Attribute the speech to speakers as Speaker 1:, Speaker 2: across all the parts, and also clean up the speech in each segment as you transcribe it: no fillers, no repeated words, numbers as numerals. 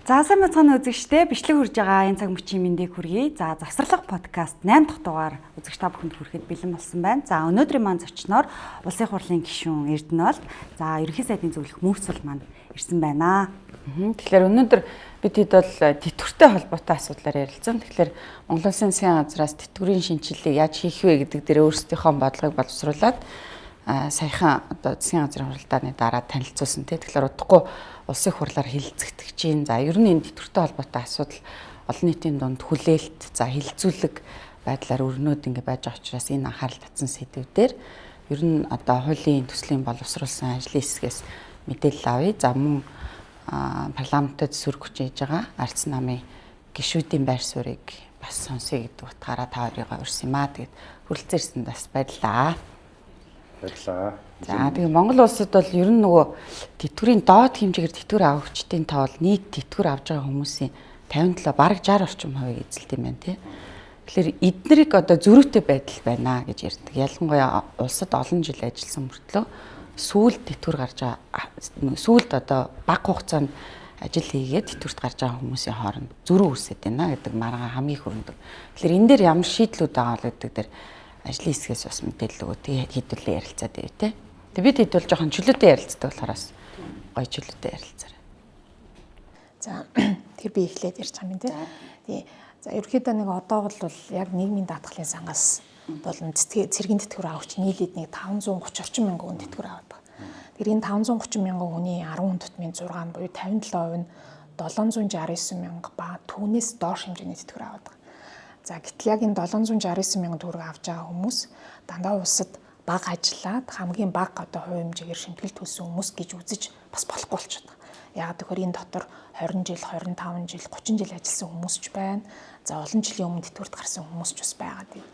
Speaker 1: За сайн мэцхан үзэгчдээ бичлэг хүрж байгаа энэ цаг мөчийн мэндийг хүргэе. За завсарлага подкаст 8 дахь дугаар үзэгч та бүхэнд хүрэхэд бэлэн болсон байна. За өнөөдрийн маань зочноор Улсын хурлын гишүүн Эрдэнэт. За ерөнхий сайдын зөвлөх Мөнхсүл маань ирсэн байна.
Speaker 2: Тэгэхээр өнөөдөр бид хэд бол тэтгэвртэй холбоотой асуудлаар ярилцсан. Тэгэхээр Монгол Улсын засгийн газраас тэтгэврийн шинжилгээг яаж хийх вэ гэдэг дээр өөрсдийнхөө бодлогыг боловсруулад саяхан одоо засгийн газрын хуралдааны дараа танилцуулсан тийм. Тэгэхээр удахгүй улсын хурлаар хилцэгдэж чинь. За ер нь энэ тэтгэвртэй холбоотой асуудал олон нийтийн дунд хүлээлт, за хилцүүлэг байдлаар өрнөд ингэ байж байгаа учраас энэ анхаарал татсан сэдвүүдээр ер нь одоо хуулийн төслийн боловсруулсан ажлын хэсгээс мэдээлэл авъя. За мөн парламентод зүрх хүч хийж байгаа Ардс намын гишүүдийн байр суурийг бас сонсъё гэдэг утгаараа та хоёрыг урьсан юм аа. Тэгээд хүрэлцэн ирсэнд бас баярлалаа.
Speaker 3: Баярлалаа.
Speaker 2: За тэгээ Монгол улсад бол ер нь нөгөө тэтгэврийн доод хэмжээгээр тэтгэвэр авах хүчтэй тоо бол нийт тэтгэвэр авж байгаа хүмүүсийн 57 бараг 60 орчим хувийг эзэлт юм байна тий. Тэгэхээр эднэрийг одоо зөрүүтэй байдал байна гэж ярьдаг. Ялангуяа улсад олон жил ажилласан мөртлөө сүүлд тэтгэвэр гарч байгаа сүүлд одоо бага хугацаанд ажил хийгээд тэтгэврт гарч байгаа хүмүүсийн хооронд зөрүү үүсэт байна гэдэг маргаан хамгийн хүрэндэг. Тэгэхээр энэ дээр ямар шийдлүүд байгаа л гэдэг дээр ажлын хэсгээс бас мэдээлэл өгөө. Тэгээ хэдүүлээ ярилцаад байв те. Тэгээ бид хэд бол жоохон чөлөөтэй ярилцдаг болохоор гоё чөлөөтэй ярилцаарай.
Speaker 4: За тэгэхээр би эхлээд ярьж байгаа юм те. Тий. За ерөнхийдөө нэг одоо бол яг нийгмийн даатгалын сангаас болон цэргийн тэтгэвэр авагч нийлээд нэг 530 орчим мянган хүн тэтгэвэр аваад байгаа. Тэгэхээр энэ 530 мянган хүний 10 тутмын 6 буюу 57% нь 769 мянга ба түүнээс доош хэмжээний тэтгэвэр аваад байгаа. За гэтэл яг энэ 769 мянган төгрөг авч байгаа хүмүүс дандаа улсад бага ажиллаад хамгийн бага одоо хувь хэмжээгээр шимтгэл төлсөн хүмүүс гэж үзэж бас болохгүй болчиход байгаа. Яг тэгэхээр энэ дотор 20 жил, 25 жил, 30 жил ажилласан хүмүүс ч байна. За олон жилийн өмнө тэтгэврт гарсан хүмүүс ч бас байгаа тийм.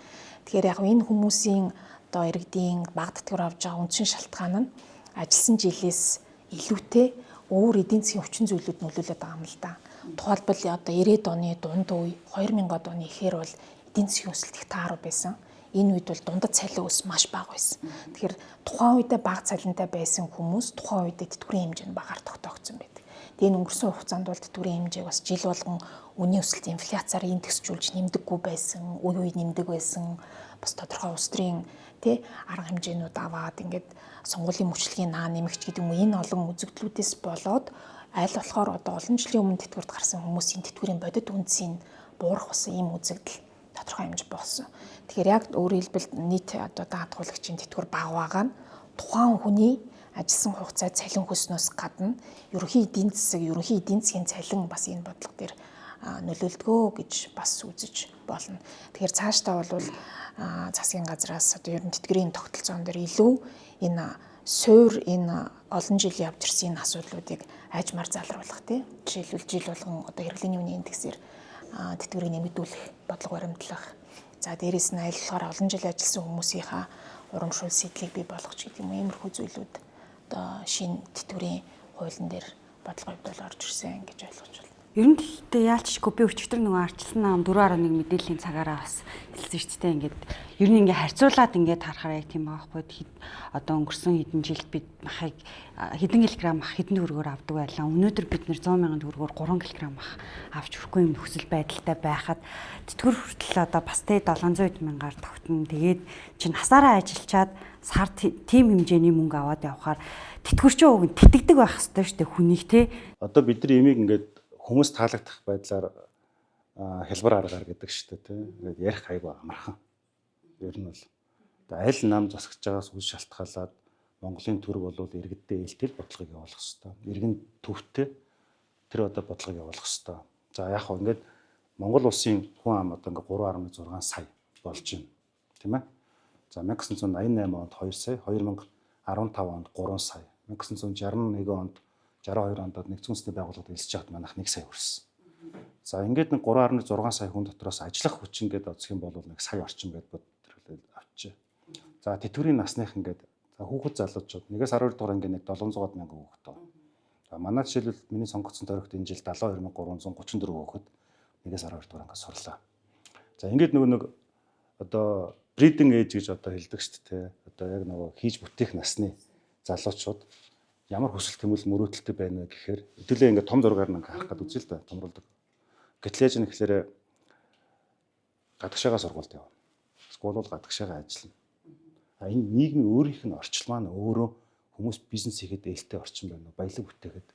Speaker 4: Тэгэхээр яг энэ хүмүүсийн одоо иргэдийн бага тэтгэвэр авч байгаа үндсэн шалтгаан нь ажилласан жилээс илүүтэй өөр эдийн засгийн хүчин зүйлүүд нөлөөлөд байгаа юм л да. Тухайлбал одоо 90-ад оны дунд үе, 2000-ад оны эхээр бол эдийн засгийн өсөлт их тааруу байсан. Энэ үед бол дундад цалин өс маш бага байсан. Тэгэхээр тухайн үедээ бага цалинтай байсан хүмүүс тухайн үедээ тэтгэврийн хэмжээ нь багаар тогтоогдсон байдаг. Тэгээ өнгөрсөн хугацаанд бол тэтгэврийн хэмжээг бас жил болгон үнийн өсөлт инфляцаар индексжүүлж нэмдэггүй байсан, үе нэмдэг байсан. Бас тодорхой улс төрийн арга хэмжээнүүд аваад ингээд сонгуулийн мөчлөгийн наа нэмэгч гэдэг юм уу энэ олон үзэгдлүүдээс болоод аль болохоор одоо олон жилийн өмнө тэтгэврт гарсан хүмүүсийн тэтгэврийн бодит үнцийн буурах болсон ийм үзэгдэл тодорхой хэмжээ болсон. Тэгэхээр яг өөрөөр хэлбэл нийт одоо даатгуулагчийн тэтгэвэр бага байгаа нь тухайн хүний ажилласан хугацаа цалин хөснөөс гадна ерөнхий эдийн засгийн цалин бас энэ бодлого дээр нөлөөлдгөө гэж бас үзэж болно. Тэгэхээр цаашдаа бол засгийн газраас одоо ер нь тэтгэврийн тогтолцоон дээр илүү энэ суур энэ олон жил явж ирсэн энэ асуудлуудыг ажмаар залруулах тийм. Жишээлбэл жил болгон одоо хэрэглээний үнийн индексээр тэтгэврийг нэмэгдүүлэх, бодлого баримтлах. За дээрээс нь аль болохоор олон жил ажилласан хүмүүсийнхаа урамшуул сэтлийг бий болгох гэдэг юм иймэрхүү зүйлүүд одоо шинэ тэтгэврийн хуулийн дээр бодлого хөвдөл орж ирсэн гэж ойлгож байна.
Speaker 1: Ер нь гэхдээ яалчгүй би өчтөр нөгөө арчилсан нам 4.1 мэдээллийн цагаараа бас хэлсэн шүү дээ. Ингээд ер нь ингээ харьцуулаад ингээд харахаар яг тийм байгаа байхгүй. Одоо өнгөрсөн хэдэн жилд бид махыг хэдэн килограмм мах хэдэн төгрөгөөр авдаг байлаа. Өнөөдөр бид нэр 100 мянган төгрөгөөр 3 кг мах авч хүрэхгүй юм нөхцөл байдалтай байхад тэтгэвэр хүртэл одоо бас 700 мянгаар тогтно. Тэгээд чинь насаараа ажиллачаад сард тийм хэмжээний мөнгө аваад явхаар тэтгэвэрчийн уг нь тэтгдэг байх хэрэгтэй шүү дээ хүнийг те.
Speaker 3: Одоо бидний имийг ингээд хүмүүс таалагдах байдлаар хэлбэр аргаар гэдэг шүү дээ тийм. Ингээд ярих айгүй амархан. Ер нь бол аль нам засагч байгаас үл шалтгаалаад Монголын төрөг болвол иргэддээ ээлтэл бодлогыг явуулах хэрэгтэй. Иргэн төвтэй тэр одоо бодлогыг явуулах хэрэгтэй. За яг хөө ингээд Монгол улсын хүн ам одоо ингээд 3.6 сая болж байна. Тийм ээ. За 1988 онд 2 сая, 2015 онд 3 сая, 1961 онд 62 онд нэгдсэн үндэсний байгууллагад элсэж хаад манайх 1 сая хүрсэн. За ингээд нэг 3.6 сая хүн дотроос ажиллах хүч ингээд үзэх юм бол нэг сая орчим гэдээ бодлоо авчээ. За тэтгэврийн насных ингээд хүүхэд залуучууд 1-12 дугаар ангийн нэг 700 мянган хүүхэд байна. За манай жишээлбэл миний сонгогдсон тойрогт энэ жил 72334 хүүхэд 1-12 дугаар ангиас сурлаа. За ингээд нэг одоо breeding age гэж одоо хэлдэг шүү дээ. Одоо яг хийж бүтээх насны залуучууд ямар хүсэл тэмүүлэл мөрөөдөлтэй байна вэ гэхээр хэдүүлээ ингээд том зургаар нь харах гэдэг үзэл л да томруулдаг. Гэтэл яаж нэхлээр гадагшаага сургуульд явна. Скул бол гадагшаага ажиллана. Энэ нийгмийн өөрийнх нь орчил маань өөрөө хүмүүс бизнес хийхэд ээлтэй орчин байна уу? Баялаг бүтээхэд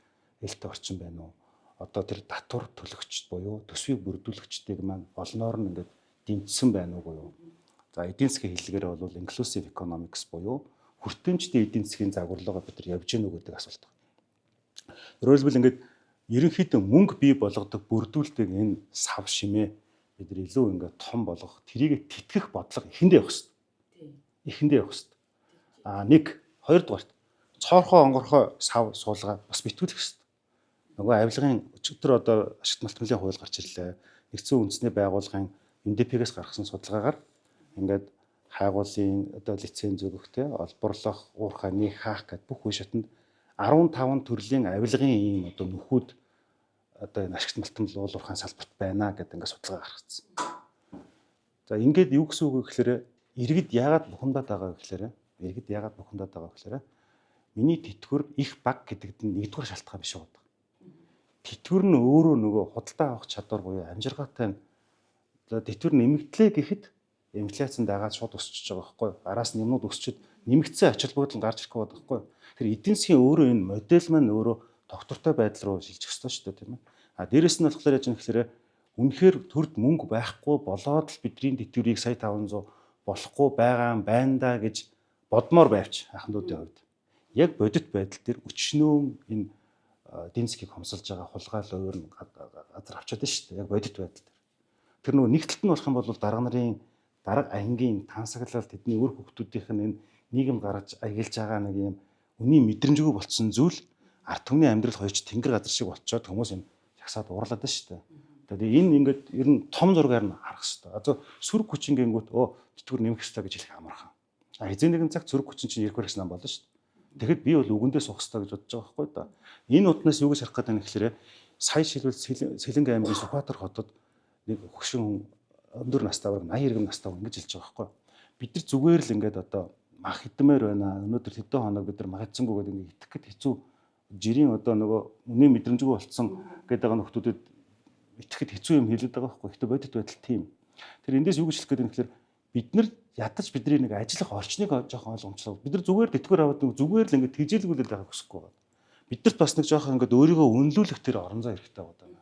Speaker 3: ээлтэй орчин байна уу? Одоо тэр татвар төлөгчд буюу төсвийг бүрдүүлэгчдийг маань олноор нь ингээд дэмжсэн байна уу буюу. За эдийн засгийн хэллэгээр бол inclusive economics буюу хүртээмжтэй эдийн засгийн загварлага бид нар явж гэнэ үү гэдэг асуулт байна. Өөрөөр хэлбэл ингээд ерөнхийдөө мөнгө бий болгодог бүрдүүлдэг энэ сав шимээ бид нар илүү ингээд том болгох, тэрийг тэтгэх бодлого эхэндээ явах хэрэгтэй. Эхэндээ явах хэрэгтэй. Нэг хоёрдугаарт цоорхоо онгорхоо сав суулгаа бас битгүүлэх хэрэгтэй. Нөгөө авилгын өчигдөр одоо ашигт малтмлын хууль гарч ирлээ. Нэгдсэн үндэсний байгууллагын НДП-гээс гаргасан судалгаагаар ингээд хайгуулын одоо лиценз өгөх те олборлох, уурхай нэг хаах гэд бүх үе шатанд 15 төрлийн авилгын ийм одоо нөхүүд одоо энэ ашигт малтмал уулуурхайн салбарт байна гэдэг ингээд судалгаа гаргацсан. За ингээд юу гэсэн үг вэ гэхээр иргэд яагаад бухимдаад байгаа гэхээр миний тэтгэвэр их баг гэдэгт нь нэгдүгээр шалтгаан биш байгаа. Тэтгэвэр нь өөрөө нөгөө худалдаа авах чадвар буюу амжиргаатай нь тэтгэвэр нэмэгдлээ гэхэд инфляцийн дагаад шууд өсчихөж байгаа байхгүй юу? Араас нэмнүүд өсчөд нэмэгдсэн ач холбогдол гарч ирэх байдаг байхгүй юу? Тэр эдийн засгийн өөрөө энэ модель маань өөрөө тогтвортой байдал руу шилжих ёстой шүү дээ тийм ээ. Дээрэс нь болохоор яаж юм гэхээр үнэхээр төрд мөнгө байхгүй болоод л бидний тэтгэврийг сая 500 болохгүй байгаа юм байна да гэж бодмоор байвч ахмадуудын хувьд яг бодит байдал дээр өчнөө энэ эдийн засгийг хомсолж байгаа хулгай өөр нь газар авчаад байна шүү дээ. Яг бодит байдал дээр. Тэр нөгөө нэгдэлт нь болох юм бол дарга ангийн тансаглал тэдний өөр хүүхдүүдийнх нь энэ нийгэм гаргаж аялж байгаа нэг юм үний мэдрэмжгүй болцсон зүйл ард түмний амьдрал хойч тэнгэр газар шиг болцоод хүмүүс энэ жагсаад уурлаад байна шүү дээ. Тэгээд энэ ингээд ер нь том зургаар нь харах хэрэгтэй. Одоо сөрөг хүчин гингүүт тэтгэвэр нэмэх хэрэгтэй гэж хэлэх амархан. Эзэн нэгэн цаг сөрөг хүчин чинь ирэх хэрэгс нам болно шүү дээ. Тэгэхэд би бол үгэндээ суух хэрэгтэй гэж бодож байгаа байхгүй да. Энэ утнаас юу гэж харах гэдэг нь гэхээр сая шилбэл Сэлэнгэ аймгийн Сүхбаатар хотод нэг хөгшин өндөр настай баг 80 иргэм настай ингэж хэлж байгаа байхгүй. Бид нар зүгээр л ингээд одоо мах хідмээр байна. Өнөөдөр хэдэн хоног бид нар магадсангүй гэдэг ингээд итгэх гэд хэцүү жирийн одоо нөгөө үний мэдрэмжгүй болцсон гэдэг байгаа нөхдүүдэд итгэхэд хэцүү юм хэлээд байгаа байхгүй. Гэхдээ бодит байдал тийм. Тэр эндээс юу гэж хэлэх гэдэг нь тэгэхээр бид нар ядаж бидний нэг ажиллах орчныг жоохон ойлгомжлоо. Бид нар зүгээр тэтгэвэр аваад нэг зүгээр л ингээд тэжээлгүүлээд байгааг хүсэхгүй байна. Бидэрт бас нэг жоохон ингээд өөрийгөө үнэлүүлэх тэр орон зай хэрэгтэй байна.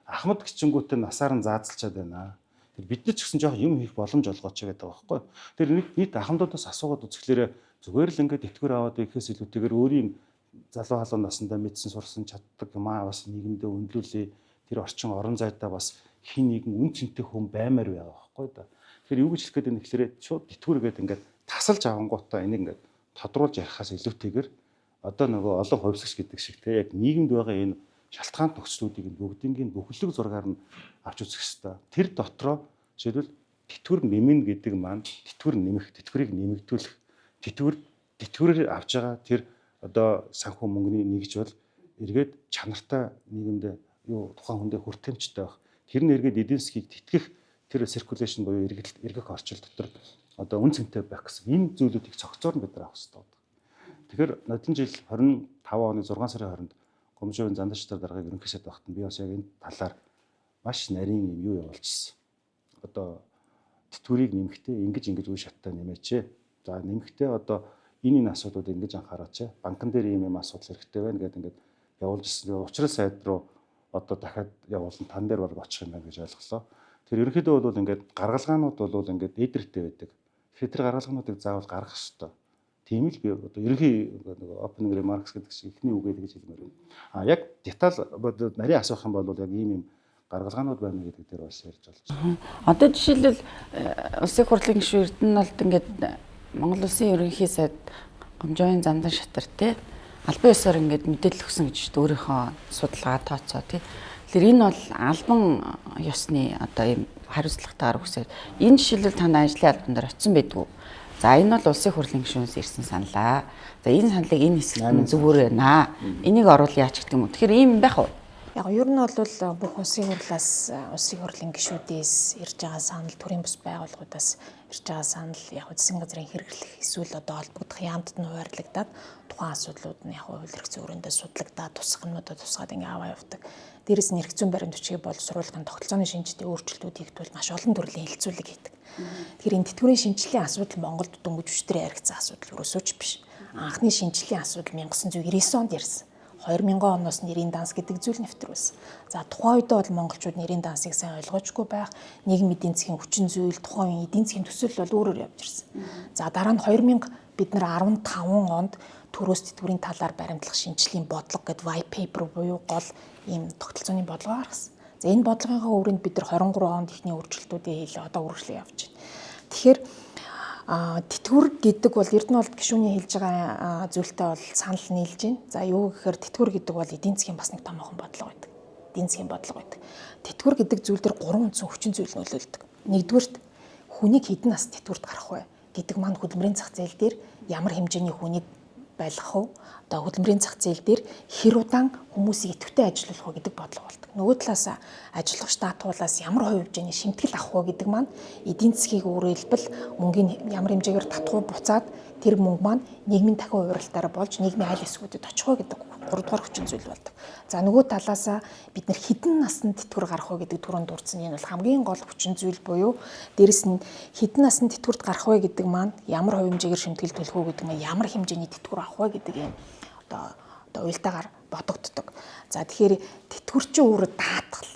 Speaker 3: Ахмад гिचингүүтээ насаар нь заазалчаад байна. Тэр бид нар ч гэсэн жоохон юм хийх боломж олгооч гэдэг байгаа байхгүй. Тэр нийт ахмадуудаас асуугаад үзэхлээр зүгээр л ингээд тэтгэвэр аваад ихэхээс илүүтэйгээр өөрийн залуу халуун насндаа мэдсэн сурсан чаддаг юмаа бас нийгэмдээ үнэлүүлээ. Тэр орчин орон зайдаа бас хин нэгэн үн цэнтэй хүн баймаар байгаа байхгүй да. Тэгэхээр юу гэж хэлэх гээд байна гэхээр шууд тэтгэвэргээд ингээд тасалж авангуудаа энийг ингээд тодруулж ярихаас илүүтэйгээр одоо нөгөө олон хувьсгч гэдэг шиг те яг нийгэмд байгаа энэ шалтгаан төгслүүдийг бүгднийг бүхэлдэг зургаар нь авч үзэх хэрэгтэй. Тэр дотроо жишээлбэл тэтгэвэр нэмнэ гэдэг маань тэтгэвэр нэмэх, тэтгэврийг нэмэгдүүлэх, тэтгэврээр авч байгаа тэр одоо санхүү мөнгөний нэгж бол эргээд чанартай нийгэмд юу тухайн хүндээ хүртээмжтэй байх. Тэр нь эргээд эдийн засгийг тэтгэх тэр circulation буюу эргэх орчил дотор одоо үн цэнтэй байх гэсэн энэ зүйлүүдийг цогцоор нь бид нар авах хэрэгтэй. Тэгэхээр нодлон жил 25 оны 6 сарын 20-нд Гомжовын Занданчтар даргаыг ерөнхийсэд багт нь би бас яг энэ талаар маш нарийн юм юу явуулчихсан. Одоо тэтгэврийг нэмэхдээ ингэж үе шаттай нэмээч. За нэмэхдээ одоо энэ асуудлууд ингэж анхаараач. Банкн дээр ийм асуудал хэрэгтэй байна гэдэг ингээд явуулж ирсэн. Учрал сайд руу одоо дахиад явуулсан тан дээр баг очих юм байна гэж ойлголоо. Тэр ерөнхийдөө бол ингээд гаргалгаанууд бол ингээд эдэртэй байдаг. Тэгэхээр тэр гаргалгаануудыг заавал гаргах хэрэгтэй. Тийм л би одоо ерөнхий opening remarks гэдэг шиг ихний үгээд гэж хэлмээр байна. Яг деталь нарийн асуух юм бол яг ийм гаргалгаанууд байна гэдэг дээр бас ярьж болж байна.
Speaker 2: Одоо жишээлбэл улсын хурлын гишүүн Эрдэнэ болд ингээд Монгол улсын ерөнхий сайд Гомжовын Замдан шатар те албан ёсоор ингээд мэдээлэл өгсөн гэж өөрийнхөө судалгаа тооцоо тий. Тэгэхээр энэ бол албан ёсны одоо ийм хариуцлагатаар үсээд энэ жишээлбэл таны ажлын албан дээр очисон байдгүй. За энэ бол улсын хурлын гишүүнээс ирсэн саналаа. За энэ саналыг энэ хэсэгт нь зүгээр байна. Энийг оруул яач гэдэг юм уу. Тэгэхээр ийм байх уу?
Speaker 4: Яг ер нь бол бүх улсын хурлаас улсын хурлын гишүүдээс ирж байгаа санал, төрийн бус байгууллагуудаас ирж байгаа санал яг засгийн газрын хэрэглэх эсвэл одоо холбогдох яамдад нь хуваарлагдаад тухайн асуудлууд нь яг хууль эрх зүйрээндээ судлагдаад тусгамнуудад тусгаад ингээ аваа явдаг. Дээрээс нь эрх зүйн баримт бичгийг боловсруулахын тогтолцооны шинжтэй өөрчлөлтүүдийг тул маш олон төрлийн хилцүүлэг хийдэг. Тэгэхээр энэ тэтгэврийн шинжилгээний асуудал Монголд дөнгөж өчтөрөө яригдсан асуудал ерөөсөө ч биш. Анхны шинжилгээний асуудал 1999 онд ярьсан. 2000 оноос нэрийн данс гэдэг зүйл нэвтрүүлсэн. За тухайн үед бол монголчууд нэрийн дансыг сайн ойлгоочгүй байх, нийгмийн эдийн засгийн хүчин зүйл, тухайн үеийн эдийн засгийн төсөл бол өөрөөр явж ирсэн. За дараа нь 2000 бид нар 15 онд төрөөс тэтгэврийн талаар баримтлах шинжилгээний бодлого гэдэг white paper буюу гол ийм тогтолцооны бодлого гаргасан. За энэ бодлогынхаа хүрээнд бид нар 23 онд ихний өөрчлөлтүүдийг хийлээ. Одоо үргэлжлэн явж байна. Тэгэхээр тэтгэвэр гэдэг бол Эрдэнэ улс гишүүний хэлж байгаа зүйлтэй бол санал нийлж байна. За юу гэхээр тэтгэвэр гэдэг бол эдийн засгийн бас нэг томоохон бодлого байдаг. Эдийн засгийн бодлого байдаг. Тэтгэвэр гэдэг зүйл дээр 3 үндсэн хүчин зүйл нөлөөлдөг. Нэгдүгээрт хүнийг хэдэн нас тэтгэврт гарах вэ гэдэг маань хөдөлмөрийн зах зээл дээр ямар хэмжээний хүнийг байлгах вэ? Одоо хөдөлмөрийн зах зээл дээр хэр удаан хүмүүсийг идэвхтэй ажилуулах вэ гэдэг бодлого болдог. Нөгөө талаас ажиллагч даатгуулаас ямар хувь хэмжээний шимтгэл авах вэ гэдэг маань эдийн засгийг өөрөлдвөл мөнгөний ямар хэмжээгээр татхуу буцаад тэр мөнгө маань нийгмийн дахин хувиралтаараа болж нийгмийн айл эсгүүдэд очих вэ гэдэг 3 дугаар хүчин зүйл болдог. За нөгөө талаас бид нар хэдэн наснд тэтгэвэр гарах вэ гэдэг түрүүнд дурдсан энэ бол хамгийн гол хүчин зүйл буюу дээрэс нь хэдэн наснд тэтгэврт гарах вэ гэдэг маань ямар хувь хэмжээгээр шимтгэл төлөх үү гэдэг маань ямар хэмжээний тэтгэвэр авах вэ гэдэг юм одоо уялдаагаар бодогддог. За тэгэхээр тэтгэвэрчин өөрөө даатгал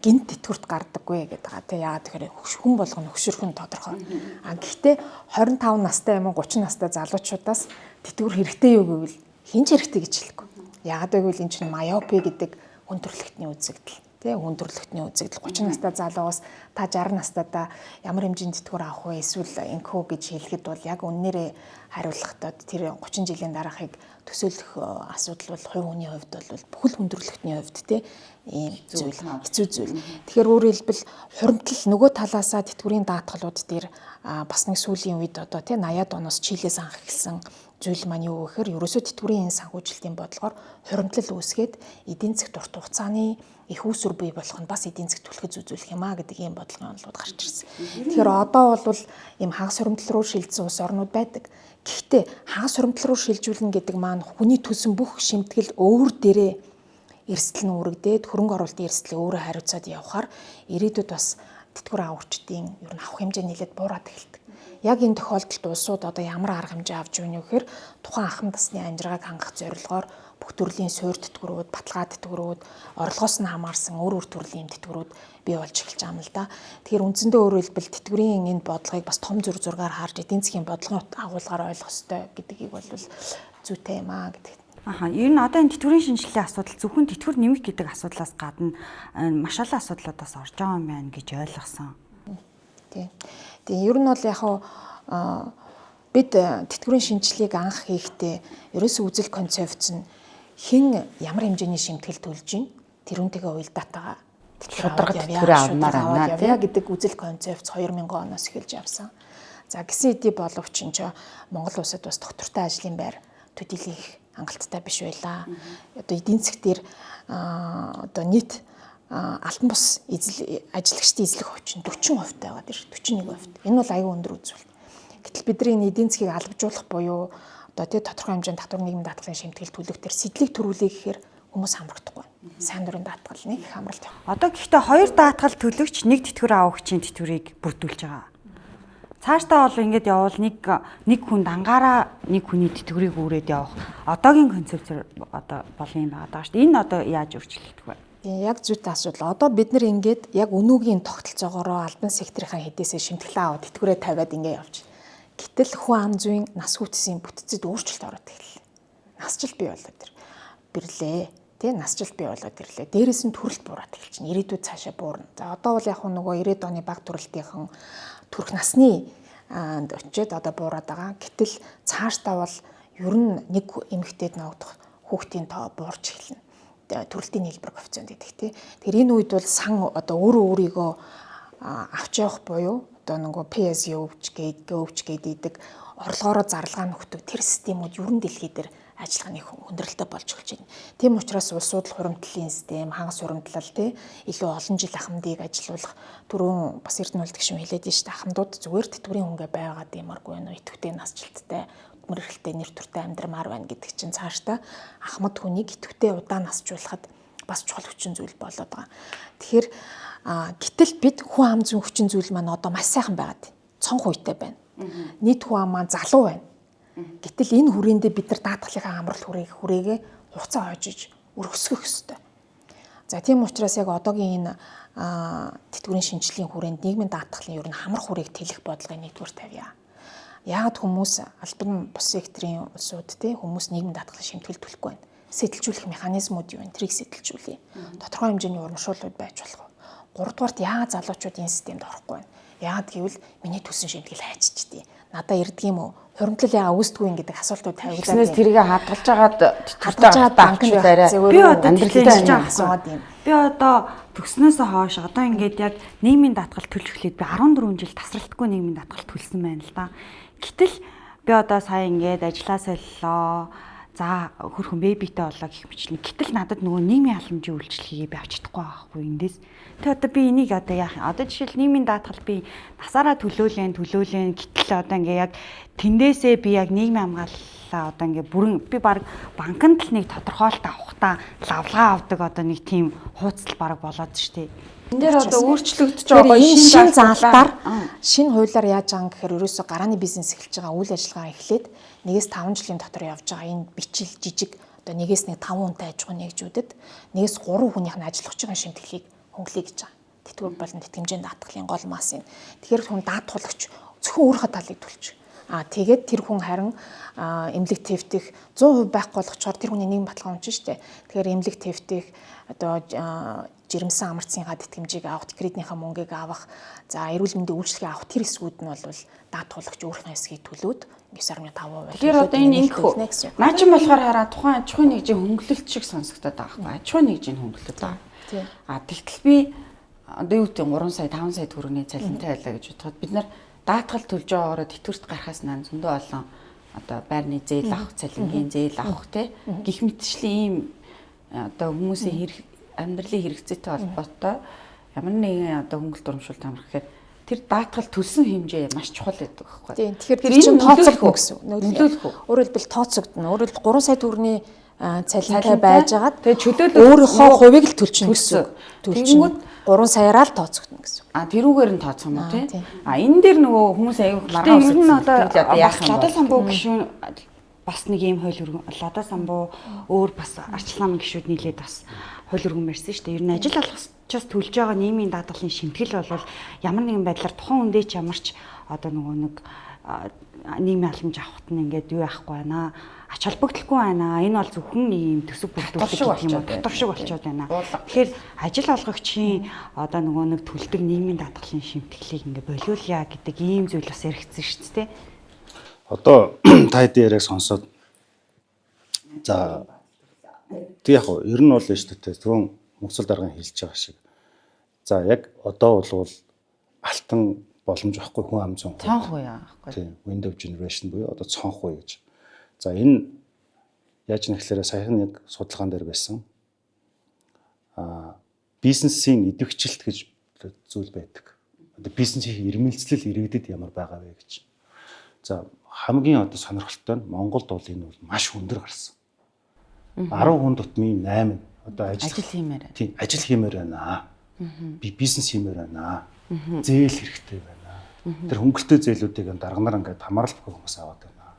Speaker 4: гинт тэтгэврт гардаггүй гэдэг байгаа тийм яагаад тэгэхээр хүн болгоно хөшөрөх нь тодорхой. Гэхдээ 25 настай юм уу 30 настай залуучуудаас тэтгэвэр хэрэгтэй юу гэвэл хинч хэрэгтэй гэж хэлэхгүй. Яагаад гэвэл энэ чинь миопи гэдэг хүндрэлтний үзэгдэл. Тийм хүндрэлтний үзэгдэл 30 настай залуугаас та 60 настайдаа ямар хэмжээний тэтгэвэр авах вэ эсвэл инкүү гэж хэлэхэд бол яг үннээрээ хариулахдаа тэр 30 жилийн дараахыг төсөөлөх асуудал бол хувь хүний хувьд бол бүхэл хүндрэлтний хувьд тийм ийм зүйл хэцүү зүйл. Тэгэхээр өөрөөр хэлбэл хуримтлал нөгөө талаасаа тэтгэврийн даатгалууд дээр бас нэг сүүлийн үед одоо тийм 80-аад оноос Чилээс анх эхэлсэн зүйл маань юу гэхээр ерөөсөө тэтгэврийн санхүүжилтийн бодлогоор хуримтлал үүсгээд эдийн засгт урт хугацааны их үүсвэр бий болох нь бас эдийн засгт түлхэж үзүүлэх юм а гэдэг ийм бодлогын онолууд гарч ирсэн. Тэгэхээр одоо бол ийм хагас хуримтлал руу шилжсэн улс орнууд байдаг. Гэхдээ хагас хуримтлал руу шилжүүлнэ гэдэг маань хүний төлсөн бүх шимтгэл өөр дээрээ эрсдэл нь үүрэгдээд хөрөнгө оруулалтын эрсдлийг өөрөө хариуцаад явхаар ирээдүйд бас тэтгэвэр авахчдын ер нь авах хэмжээ нэлээд буураад эхэлдэг. Яг энэ тохиолдолд улсууд одоо ямар арга хэмжээ авч байна вэ гэхээр тухайн ахмад насны амжиргааг хангах зорилгоор бүх төрлийн суурь тэтгэврүүд, баталгаа тэтгэврүүд, орлогоос нь хамаарсан өөр төрлийн тэтгэврүүд бий болж эхэлж байгаа юм л да. Тэгэхээр үндсэндээ өөрөөр хэлбэл тэтгэврийн энэ бодлогыг бас том зүрх зургаар харж эдийн засгийн бодлогын агуулгаар ойлгох ёстой гэдгийг бол зүйтэй юм аа гэдэг.
Speaker 1: Ер нь одоо энэ тэтгэврийн шинжилгээний асуудал зөвхөн тэтгэвэр нэмэх гэдэг асуудлаас гадна маш олон асуудлуудаас орж байгаа юм байна гэж ойлгосон.
Speaker 4: Тийм. Тэгээ ер нь бол яг бид тэтгэврийн шинжилгээг анх хийхдээ ерөөсөө үзэл концепц нь хэн ямар хэмжээний шимтгэл төлж ийн тэрүүнтэйгээ уялдаатайгаа
Speaker 2: шударга тэтгэврээ авмаар байна
Speaker 4: гэдэг үзэл концепц 2000 оноос эхэлж явсан. За гисэн хэдий боловч энэ ч Монгол улсад бас доктортой ажлын байр төдийлөх хангалттай биш байлаа. Одоо эдийн засгтэр одоо нийт алтан бус ажиллагчдын эзлэх хүчин 40% байгаа дэр 41%. Энэ бол аюул өндөр үзүүлэлт. Гэтэл бидний эдийн засгийг албажуулах буюу одоо тий тодорхой хэмжээнд татвар нийгмийн даатгалын шимтгэл төлөх төр сэтлийг төрүүлэх гэхээр хүмүүс хамрагдахгүй. Сайн дурын даатгал нэг их хамралт явах.
Speaker 1: Одоо гэхдээ хоёр даатгал төлөгч нэг тэтгэвэр авахчийн тэтгэврийг бүрдүүлж байгаа. Цаашдаа бол ингэж явбал нэг хүнд ангаараа нэг хүний тэтгэврийг үүрээд явах одоогийн концепцээр одоо болох юм байгаа шүү дээ. Энэ одоо яаж өөрчлөгдөх вэ?
Speaker 4: Яг зүйтэй асуудал. Одоо бид нар ингээд яг өнөөгийн тогтолцоогоор албан секторынхаа хэдээсээ шимтгэлээ аваад тэтгэврээ тавиад ингээд явж. Гэтэл хүн ам зүйн нас хүтсийн бүтцэд өөрчлөлт ороод ирлээ. Насжилт бий болоод ирлээ. Тэ насжилт бий болоод ирлээ. Дээрээс нь төрөлт буураад эхэлж байна. Ирээдүйд цаашаа буурна. За одоо бол яг нөгөө 90-ад оны баг төрөлтийнхэн төрөх насны очиод одоо буураад байгаа. Гэтэл цаашдаа бол ер нь нэг эмэгтэйд ногдох хүүхдийн тоо буурч эхэлнэ. Төрөлтийн хэлбэр коэффициент гэдэг тий. Тэгэхээр энэ үед бол сан одоо өөрийгөө авч явах буюу одоо нөгөө PS өвч гээд идэг орлогоороо зарлагаа нөхдөг тэр системүүд ерөн дэлхий дээр ажиллагааны хүндрэлтэй болж эхэлж байна. Тийм учраас улс судал хуримтлалын систем, хагас хуримтлал илүү олон жил ахмадыг ажилуулах түрүүн бас Эрдэнэ улд гişүн хэлээд шүү дээ. Ахмадууд зүгээр тэтгэврийн хүнгээ байгаад юмаргүй байна уу? Идэвхтэй насжилттай, мөрөглөлтэй нэр төртэй амьдрмаар байна гэдэг чинь цаашдаа ахмад хүнийг идэвхтэй удаан насжуулахад бас чухал хүчин зүйл болоод байгаа. Тэгэхээр гэтэл бид хүн ам зүйн хүчин зүйл маань одоо маш сайхан байгаад байна. Цонх үйтэй байна. Нийт хүн ам маань залуу байна. Гэтэл энэ хүрээндээ бид нар даатгалынхаа амралт хүрээгээ хугацаа хожиж өргөсгөх ёстой. За тийм учраас яг одоогийн энэ тэтгэврийн шинжилгээний хүрээнд нийгмийн даатгалын ер нь хамрах хүрээг тэлэх бодлогыг нэгдүгээр тавья. Яагаад хүмүүс албан бус секторын улсууд хүмүүс нийгмийн даатгалын шимтгэл төлөхгүй байна. Сэтэлжүүлэх механизмууд юу вэ? Тэрийг сэтэлжүүлье. Тодорхой хэмжээний урамшууллууд байж болох. Гуравдугаарт яагаад залуучууд энэ системд орохгүй байна? Яагаад гэвэл миний төлсөн шимтгэл хайчичдээ. Надаа ирдэг юм уу? Хуримтлал яагаад үүсдэггүй юм гэдэг асуултууд тавигдаад байна.
Speaker 2: Тэснээс тэрийг хадгалж банкнд арай
Speaker 1: би одоо
Speaker 2: амьдралтай
Speaker 1: асууад юм. Би одоо төгснөөс хойш одоо ингээд яг нийгмийн даатгал төлөхлөд би 14 жил тасралтгүй нийгмийн даатгал төлсөн байна л да. Гэтэл би одоо сая ингээд ажиллаа солилоо. За хөрхөн бэбитэй болоо гэх мэтлэн. Гэтэл надад нөгөө нийгмийн халамжийн үйлчлэгийг би авч чадахгүй байхгүй эндээс. Тэг одоо би энийг одоо яах юм? Одоо жишээл нийгмийн даатгал би насаараа төлөөлэн гэтэл одоо ингээ яг тэндээсээ би яг нийгмийн хамгааллаа одоо ингээ бүрэн би баг банкнд л нэг тодорхойлт авахтаа лавлгаа авдаг одоо нэг тийм хууцл баг болоод штэ.
Speaker 2: энэ дээр одоо өөрчлөгдөж байгаа
Speaker 4: энэ шин заалтаар шинэ хуулиар яаж байгаа юм гэхээр ерөөсө гарааны бизнес эхэлж байгаа үйл ажиллагаа эхлээд 1-5 жилийн дотор явж байгаа энэ бичил жижиг одоо 1-5 хүнтэй аж ахуйн нэгжүүдэд 1-3 хүнийх нь ажиллах байгаа шимтгэлийг хөнгөлөе гэж байгаа. Тэтгэвэр болон тэтгэмжийн даатгалын гол мас юм. Тэгэхээр хүн даатгуулагч зөвхөн өөрийнхөө талыг төлж. Тэгээд тэр хүн харин эмнэлэг твтэх 100% байхгүй болгочоор тэр хүний нийгэм баталгаа унчин штэ. Тэгэхээр эмнэлэг твтэх одоо жирэмсэн амарцынхаа тэтгэмжийг авах, кредитнийхаа мөнгийг авах, за эрүүл мэндийн үйлчлэгээ авах тэр хэсгүүд нь бол даатгуулагч өөрийнхөө хэсгийг төлөөд 9.5%.
Speaker 2: Тэгэхээр одоо энэ ингэх үү? Наа чин болохоор хараа тухайн аж ахуйн нэгжийн хөнгөлөлт шиг сонсогдоод байгаа байхгүй. Аж ахуйн нэгжийн хөнгөлөлт байгаа. Тэгтэл би одоо юу гэдэг 3 сая 5 сая төгрөгийн цалинтай байлаа гэж бодоход бид нар даатгал төлж байгаагаар тэтгэврт гарахаас наан зөндөө олон одоо байрны зээл авах, цалингийн зээл авах гэх мэтчлийн ийм одоо хүмүүсийн амьдралын хэрэгцээтэй холбоотой ямар нэгэн одоо хөнгөлөлт урамшуулт амрах гэхээр тэр даатгал төлсөн хэмжээ маш чухал байдаг байхгүй.
Speaker 4: Тийм. Тэгэхээр энэ тооцоолох гэсэн. Нөлөөлөх. Өөрөөр хэлбэл тооцогдно. Өөрөөр хэлбэл 3 сая төгрөгийн цалинтай байжгаад
Speaker 2: тэгээ чөлөөлөл
Speaker 4: өөрийнхөө хувийг л төлчихнө гэсэн. Төлчихнүүд 3 саяараа л тооцогдно гэсэн.
Speaker 2: Тэрүүгээр нь тооцох юм уу тий? Энэ дээр нөгөө хүмүүс аяг маргаан
Speaker 1: усад. Энэ одоо
Speaker 2: яах юм
Speaker 1: лодо самбуу гişүүн бас нэг ийм хууль өргөн лодо самбуу өөр бас арчлан гişүүд нийлээд бас хууль өргөн мэрсэн шүү дээ. Ер нь ажил алгачаас төлж байгаа нийгмийн даатгалын шимтгэл бол ямар нэгэн байдлаар тухайн үндэ ч ямарч одоо нөгөө нэг нийгмийн халамж авахт нь ингээд юу яахгүй байна. Ач холбогдолгүй байна. Энэ бол зөвхөн нэг юм төсөв бүрдүүлэх гэх юм уу? Дотор шиг болчиход байна. Тэгэхээр ажил олгогчийн одоо нөгөө нэг төлдөг нийгмийн даатгалын шимтгэлийг ингээд болиулъя гэдэг ийм зүйл бас яригдсан шүү дээ.
Speaker 3: Одоо та хэдийн яриаг сонсоод за тэг яг ер нь бол шүү дээ түрүүн Мөнхсөл даргын хэлж байгаа шиг. За яг одоо бол алтан боломж байхгүй хүн ам зүйн.
Speaker 2: Цонх уу яахгүй.
Speaker 3: Тийм, window generation буюу одоо цонх уу гэж. За энэ яаж нэхлээрээ саяхан нэг судалгаан дээр байсан. Бизнесийн идэвхжилт гэж зүйл байдаг. Одоо бизнесийн ирмэлцлэл иргэдэд ямар байгаа вэ гэж. За хамгийн одоо сонирхолтой нь Монголд бол энэ бол маш өндөр гарсан. 10 хүн тутмын 8 одоо ажил
Speaker 2: хиймээр.
Speaker 3: Тийм, ажил хиймээр байна. Би бизнес хиймээр байна. Зээл хэрэгтэй байна. Тэр хөнгөлтэй зээлүүдийг дарганаар ингээд хамаарал бүх хүмүүс аваад байна.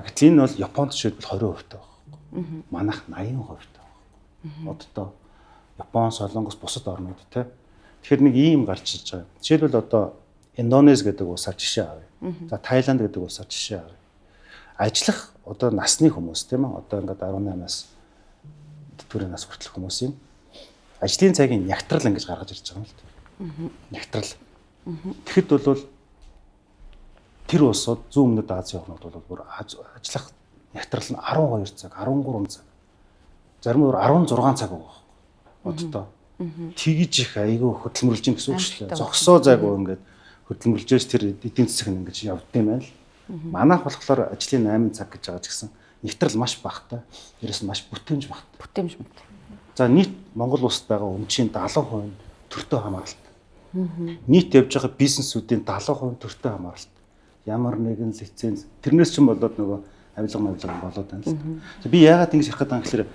Speaker 3: Гэтэл энэ бол Японд жишээлбэл 20% таа байна. Манайх 80% таа байна. Одоо Япон, Солонгос бусад орнууд те. Тэгэхээр нэг ийм гарч иж байгаа. Жишээлбэл одоо Индонез гэдэг улсаар жишээ авъя. За Таиланд гэдэг улсаар жишээ авъя. Ажиллах одоо насны хүмүүс тийм ээ. Одоо ингээд 18-аас тэтгэврийн нас хүртэлх хүмүүс юм. Ажлын цагийн нягтрал ингэж гаргаж ирж байгаа юм л дээ. Нягтрал. Тэгэхэд бол тэр улсууд зүүн өмнөд Азийн орнууд бол бүр ажиллах нягтрал нь 12 цаг, 13 цаг. Зарим өөр 16 цаг байгаа. Оддоо. Тэгж их айгүй хөдөлмөрлж ин гэсэн үг шүү дээ. Зогсоо зайг ингээд хөдөлмөрлжээс тэр эдийн засаг нь ингэж явд юм байна л. Манайх болохоор ажлын 8 цаг гэж байгаа ч гэсэн нэвтрэл маш багтаа. Ерөөс нь маш бүтээмж багтаа.
Speaker 2: Бүтээмж мэт.
Speaker 3: За нийт Монгол улсад байгаа өмчийн 70% төртөө хамааралтай. Нийт явж байгаа бизнесүүдийн 70% төртөө хамааралтай. Ямар нэгэн лиценз тэрнээс ч болоод нөгөө авилга болоод байна л да. Би яагаад ингэж ярих гэдэг юм гэхээр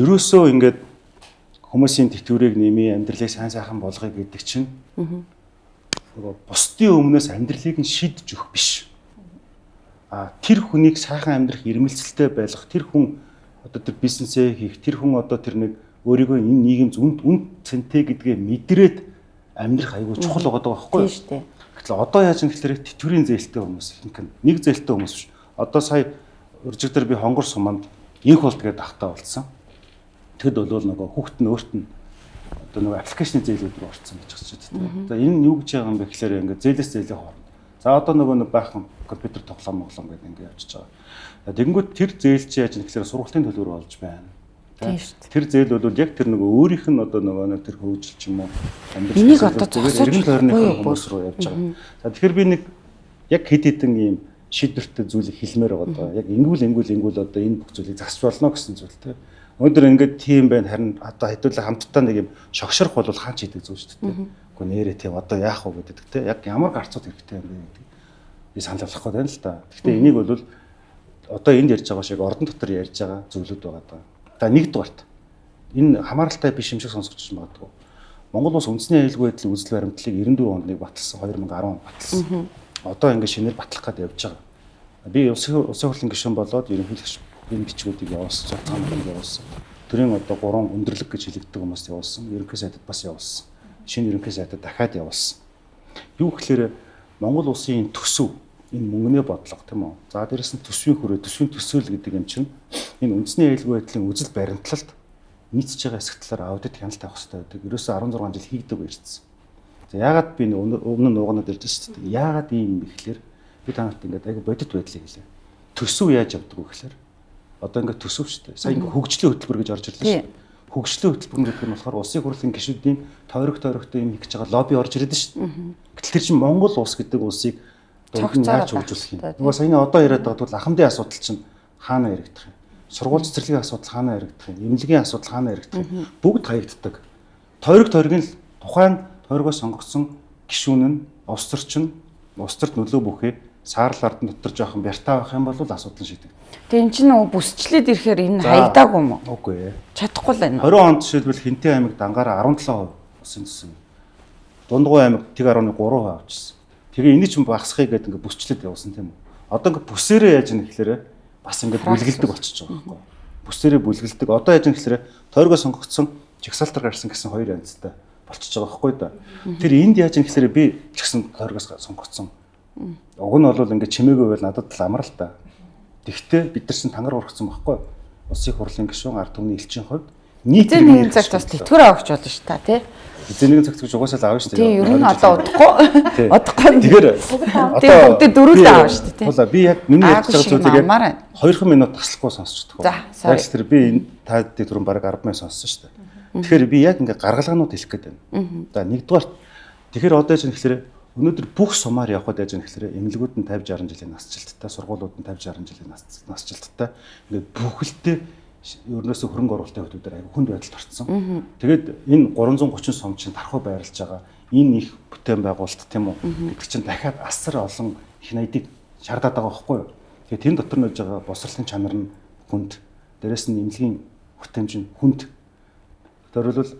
Speaker 3: ерөөсөө ингээд хүмүүсийн тэтгэврийг нэмээ, амьдралыг сайн сайхан болгоё гэдэг чинь нөгөө бусдын өмнөөс амьдралыг нь шийдэж өгөх биш. Тэр хүнийг сайхан амьдрах ирмэлцэлтэй байлгах, тэр хүн одоо тэр бизнесээ хийх, тэр хүн одоо тэр нэг өөрийгөө энэ нийгэмд үн цэнтэй гэдгээ мэдрээд амьдрах аягүй чухал байгаа байхгүй юу?
Speaker 2: Тийм шүү дээ.
Speaker 3: Гэтэл одоо яаж юм гэхээр тэтгэврийн зээлтэй хүмүүс нэг зээлтэй хүмүүс биш. Одоо сая уржиг дээр би хонгор суманд инх болт гэдэг ахтаа болсон. Тэгэд бол нөгөө хүүхэд нь өөрт нь одоо нөгөө аппликейшны зээлүүд рүү орсон гэж хэлж байна. За энэ нь юу гэж байгаа юм бэ гэхээр ингээд зээлээс зээлийн хооронд. За одоо нөгөө баахан компьютер тоглоом гэдэг ингээд явчихж байгаа. Тэгэнгүүт тэр зээл чи яаж юм гэхээр сургалтын төлөв рүү олж байна. Тэр зээл бол яг тэр нөгөө өөрийнх нь одоо нөгөө тэр хөгжил ч юм уу амьдрал
Speaker 2: энийг одоо зогсоож
Speaker 3: хүмүүс рүү явж байгаа. За тэгэхээр би нэг яг хэд хэдэн ийм шийдвэртэй зүйлийг хэлмээр байгаа. Яг ингүүл одоо энэ бүх зүйлийг засч болно гэсэн зүйл те. Өнөөдөр ингээд тийм байна харин одоо хэдүүлээ хамтдаа нэг юм шогшрох бол хаан ч хийдэг зүйл шүү дээ. Уу нэрээ тийм одоо яах вэ гэдэг те. Яг ямар гарцууд хэрэгтэй юм бэ гэдэг. Би санал авах гээд байна л да. Гэхдээ энийг бол одоо энд ярьж байгаа шиг ордон дотор ярьж байгаа зүйлүүд байгаа даа. За нэгдүгээрт энэ хамааралтай биш юм шиг сонсогдож магадгүй. Монгол улс үндэсний аюулгүй байдлын үзэл баримтлалыг 94 онд нэг баталсан 2010 онд баталсан. Одоо ингээд шинээр батлах гээд явж байгаа. Би улсын хурлын гишүүн болоод ерөнхийлөгч энэ бичгүүдийг явуулсан, цааныг явуулсан. Төрийн одоо 3 өндөрлөг гэж хэлэгддэг хүмүүст явуулсан. Ерөнхий сайдад бас явуулсан. Шинэ ерөнхий сайдад дахиад явуулсан. Юу гэхээр Монгол улсын төсөв энэ мөнгөний бодлого тийм үү. За дээрэс нь төсвийн хүрээ, төсвийн төсөөл гэдэг юм чинь энэ үндэсний аюулгүй байдлын үзэл баримтлалд нийцж байгаа хэсэг талаар аудит хяналт тавих хэрэгтэй байдаг. Ерөөсөө 16 жил хийгдэг байрцсан. За яагаад би өмнө нь нуугнаад ирж шүү дээ. Яагаад ийм юм гэхээр би та нарт ингээд аяга бодит байдлыг хэлээ. Төсөв яаж явдаг вэ гэхээр одоо ингээд төсөв шүү дээ. Сая ингээд хөгжлийн хөтөлбөр гэж орж ирлээ шүү дээ. Хөгжлийн хөтөлбөр гэдэг нь болохоор улсын хурлын гишүүдийн тойрогтой юм хийж байгаа лобби орж ирээд шүү дээ. Гэтэл тэр чинь Монгол улс гэдэг улсыг яаж хөгжүүлэх юм. Нөгөө саяны одоо яриад байгаа бол ахмадын асуудал чинь хаана яригдах юм. Сургууль цэцэрлэгийн асуудал хаана яригдах юм. Эмнэлгийн асуудал хаана яригдах юм. Бүгд хаягддаг. Тойрог нь тухайн тойрогоос сонгогдсон гишүүн нь улс төрт нөлөө бүхий саарл ардан дотор жоохон бяртаа байх юм бол асуудал шийдэг.
Speaker 2: Тэгээ эн чинь нөгөө бүсчлээд ирэхээр энэ хаягдаагүй юм уу?
Speaker 3: Үгүй ээ.
Speaker 2: Чадахгүй л байна.
Speaker 3: 20 онд жишээлбэл Хинтээ аймаг дангаараа 17% болсон гэсэн. Дундгуй аймаг 1.3% авчихсан. Тэгээ энийг ч багасхыг гэдэг ингээд бүсчлээд явуулсан тийм үү. Одоо ингээд бүсээрээ яаж юм гэхээр бас ингээд бүлгэлдэг болчихж байгаа байхгүй. Бүсээрээ бүлгэлдэг. Одоо яаж юм гэхээр тойрогоо сонгогдсон жигсаалтар гарсан гэсэн хоёр янзтай болчихж байгаа байхгүй да. Тэр энд яаж юм гэхээр би ч гэсэн тойрогоос сонгогдсон. Уг нь бол ингээд чимээгүй байл надад л амар л та. Тэгвэл бид нар чинь тангар ургацсан байхгүй. Улсын хурлын гишүүн ард түмний элчийн хувьд нийт
Speaker 2: нэг цагт бас тэтгэвэр авах болж болно шүү та тий.
Speaker 3: Эзэн нэгэн цагт угаасаа л аав шүү дээ.
Speaker 2: Тийм ер нь одоо удахгүй. Удахгүй.
Speaker 3: Тэгэхээр
Speaker 2: одоо бүгдээ дөрүүлээ аав шүү дээ тий.
Speaker 3: Хула би яг миний ярьж байгаа зүйлийг яг
Speaker 2: амар
Speaker 3: 2 минут таслахгүй сонсчихдог.
Speaker 2: За
Speaker 3: яг тэр би энэ та түрүүн бараг 10 минут сонссон шүү дээ. Тэгэхээр би яг ингээ гаргалгаанууд хэлэх гээд байна. За нэгдүгээр тэгэхээр одоо яаж юм гэхээр өнөөдөр бүх сумаар явхад яаж юм гэхээр эмнэлгүүд нь 50 60 жилийн насжилттай, сургуулиуд нь 50 60 жилийн насжилттай ингээд бүхэлдээ ернөөсөө хөрөнгө оруулалтын хөтөлбөр аяг хүнд байдалд орсон. Тэгээд энэ 330 сум чинь тархуу байрлаж байгаа энэ их бүтээн байгуулалт тийм үү гэдэг чинь дахиад асар олон их найдыг шаардаад байгаа байхгүй юу. Тэгээд тэн дотор нэж байгаа босрлын чанар нь хүнд, дээрэс нь эмнэлгийн хүртээмж нь хүнд. Өөрөлдвөл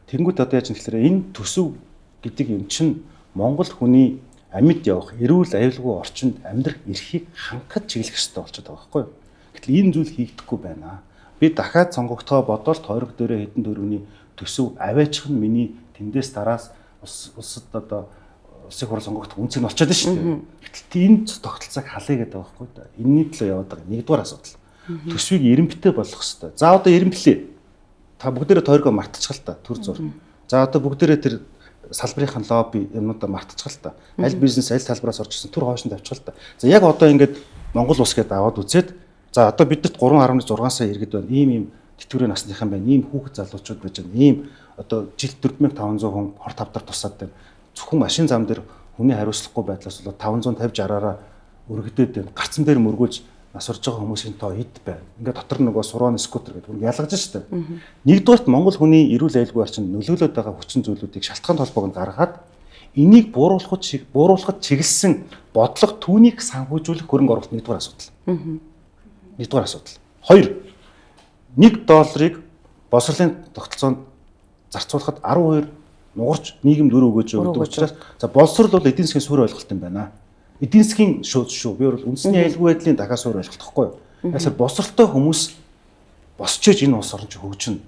Speaker 3: тэнгууд одоо яаж юм гэхээр энэ төсөв гэдэг юм чинь Монгол хүний амьд явах, эрүүл аюулгүй орчинд амьдрах эрхийг хангахад чиглэх хэрэгтэй болчиход байгаа байхгүй юу. Гэтэл энэ зүйл хийгдэхгүй байна. Би дахиад сонгогдохоо бодоод тойрог дээрээ хэдэн төгрөгийн төсөв аваачих нь миний тэндээс дараас улсад одоо улсын хурал сонгогдох үнц нь болчиход шүү дээ. Гэтэл энэ тогтолцоог халъя гэдэг байгаа байхгүй юу. Энэний төлөө яваад байгаа нэгдүгээр асуудал. Төсвийг эренбитэй болгох хэрэгтэй. За одоо эренблээ. Та бүгдээрээ тойрогоо мартчихал та төр зур. За одоо бүгдээрээ тэр салбарын лобби юмудаа мартчихал та. Аль бизнес аль талбараас орж ирсэн түр хойшин тавьчихал та. За яг одоо ингээд Монгол улс гэдээ аваад үзээд за одоо бидэрт 3.6 сая иргэд байна. Ийм тэтгэврийн насныхан байна. Ийм хүүхэд залуучууд байж байна. Ийм одоо жилд 4500 хүн хор тавдар тусаад байна. Зөвхөн машин зам дээр хүний хариуцлахгүй байдлаас болоод 550 60-аараа өргөдөд байна. Гарцан дээр мөргүүлж нас урж байгаа хүмүүсийн тоо хэд байна. Ингээд дотор нөгөө сурооны скутер гэдэг хүн ялгаж штэ. Нэгдүгээрт Монгол хүний эрүүл аюулгүй орчинд нөлөөлөд байгаа хүчин зүйлүүдийг шалтгаан толгойг нь гаргаад энийг бууруулахад чиглэсэн бодлого түүнийг санхүүжүүлэх хөрөнгө оруулалт нэгдүгээр асуудал. Нэгдүгээр асуудал. 2. $1 боловсролын тогтолцоонд зарцуулахад 12 нугарч нийгэмд өр өгөөж өгдөг учраас за боловсрол бол эдийн засгийн суурь ойлголт юм байна. Эдийн засгийн шүү. Би бол үндэсний аюулгүй байдлын дахиад суурь ойлголт гэхгүй юу? Ясаар боловсролтой хүмүүс босчиж энэ улс орн ч хөгжинэ.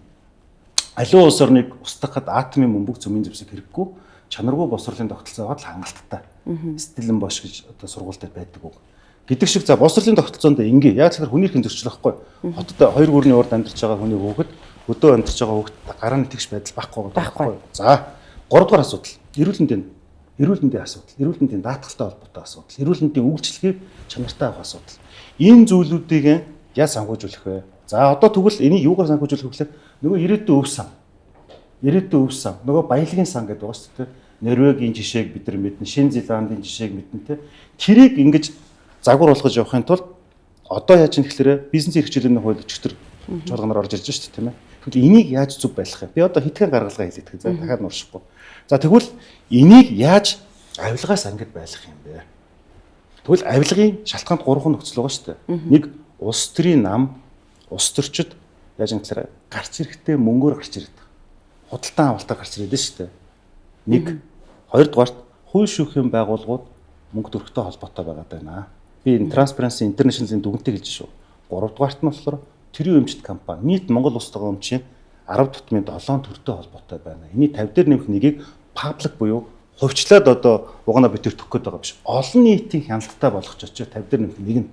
Speaker 3: Аливаа улс орныг устгахад атомын бөмбөг цөмийн зэвсэг хэрэггүй чанаргүй боловсролын тогтолцоогоо л хангалттай. Стилэн бош гэж одоо сургууль дээр байдаг үг. Гэдэг шиг за боловсролын тогтолцоонд ингээ яг тэгэхээр хүний эрхийн зөрчил байхгүй. Хотод 2 гүрний урд амьдарч байгаа хүний хүүхэд өдөө амьдарч байгаа хүүхэд гарааны тэгш байдал байхгүй. За 3 дугаар асуудал. Эрүүл мэндийн асуудал. Эрүүл мэндийн даатгалтай холбоотой асуудал. Эрүүл мэндийн үйлчлэгийг чанартай авах асуудал. Энэ зүйлүүдийг яаж санхүүжүүлэх вэ? За одоо тэгвэл энийг юугаар санхүүжүүлэх вэ гэхээр нөгөө ирээдүйн өв сан. Нөгөө баялагын сан гэдэг байгаа шүү дээ. Норвегийн жишээг бид нар мэднэ, Шинэ Зеландын жишээг мэднэ те. Тэрийг ингэж загвар болгож явахын тулд одоо яаж юм гэхээр бизнес эрхчлээний хууль өчтөр чуулганаар орж ирж байна шүү дээ, тийм ээ. Тэгвэл энийг яаж зөв байлгах юм? Би одоо хитгэн гаргалгаа хэлээд за дахиад нуршихгүй. За тэгвэл энийг яаж авилгаас ангид байлгах юм бэ? Тэгвэл авилгын шалтгаанд 3 нөхцөл байгаа шүү дээ. Нэг улс төрийн нам, улс төрчид яаж юм гэхээр гарч ирэхдээ мөнгөөр гарч ирдэг. Худалдан авалтаар гарч ирээд шүү дээ. Нэг, хоёрдугаарт хууль шүүхийн байгууллагууд мөнгө төрхтэй холбоотой байгаад байна. Би энэ Transparency International-ийн дүгнэлтийг хэлж шүү. 3 дугаарт нь болохоор төрийн өмчт компани нийт Монгол улс төгөө өмчийн 10 тутмын 7 төртэй холбоотой байна. Эний 50 дээр нэмэх нэгийг паблик буюу хувьчлаад одоо угаана битэр төгөх гээд байгаа биш. Олон нийтийн хяналттай болгож очиж 50 дээр нэмэх нэг нь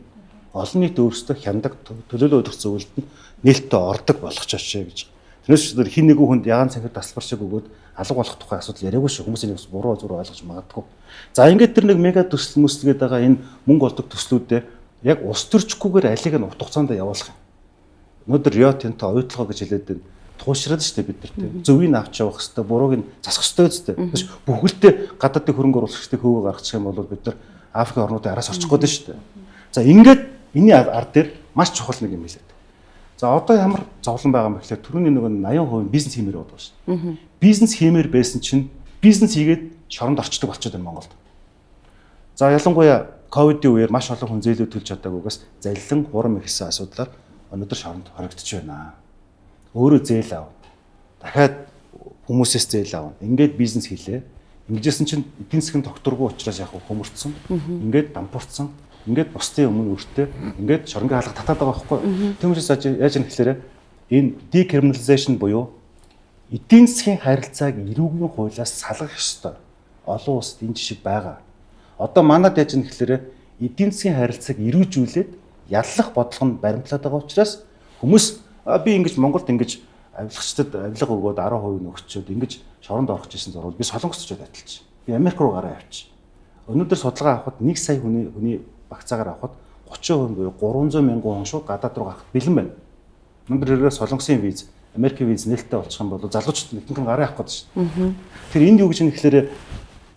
Speaker 3: олон нийт өөрсдөө хяндаг төлөөлөл өгөх зөвлөлд нь нээлттэй ордог болгож очиж гэж. Тэрнээс хин нэгэн хүнд ягаан цанхэр тасалбар шиг өгөөд алга болох тухай асуудал яриаггүй шүү. Хүмүүсийн бас буруу зүрх ойлгож магадгүй. За ингээд тэр нэг мега төсөл мөслгээд байгаа энэ мөнгө олдог төслүүдээ яг ус төрчгүйгээр алиг нь урт хугацаанд явуулах юм. Өнөөдөр Рио Тинто оюутлага гэж хэлээд байна. Туушраад шүү дээ бид нар тийм. Зөвийг авч явах хэрэгтэй, бурууг нь засах хэрэгтэй үстэй. Бүхэлдээ гадаадын хөрөнгө оруулагчдын хөвөө гаргачих юм бол бид нар Африк орнуудад араас орчих гээд шүү дээ. За ингээд энэний ар дээр маш чухал нэг юм хэлээд. За одоо ямар зовлон байгаа юм бэ гэхээр түрүүний нэг 80% бизнес хиймээр байдаг шүү. Бизнес хиймээр байсан чинь бизнес хийгээд шоронд орчдөг болчиход байна Монголд. За ялангуяа ковидын үеэр маш олон хүн зээлүүд төлж чадаагүйгээс залилан хурам ихсэн асуудлаар өнөөдөр шоронд хоригдож байна. Өөрөө зээл ав. Дахиад хүмүүсээс зээл ав. Ингээд бизнес хийлээ. Ингэжсэн чинь эдийн засгийн тогтворгүй учраас яг хөмөрцсөн. Ингээд дампуурцсан. Ингээд бусдын өмнө өртөө ингээд шоронгийн хаалга татаад байгаа байхгүй. Тиймээс яаж юм гэхээр энэ decriminalization буюу эдийн засгийн харилцааг эрүүгийн хуулиас салгах ёстой. Олон улсад энэ жишээ байгаа. Одоо манад яаж юм гэхээр эдийн засгийн харилцааг эрүүжүүлээд яллах бодлого нь баримтлаад байгаа учраас хүмүүс би ингэж Монголд ингэж авилгачдад авилга өгөөд 10% нөгчөөд ингэж шоронд орох гэсэн зурвал би солонгос очоод адилж. Би Америк руу гараа явчих. Өнөөдөр судалгаа авахад 1 сая хүний багцаагаар авахад 30% буюу 300 мянган хүн шууд гадаад руу гарах бэлэн байна. Өнөөдөр хэрэгээ солонгосын виз, Америкийн виз нээлттэй болчих юм бол залуучууд нэгэн гараа авах гэдэг шүү. Тэр энд юу гэж юм гэхээр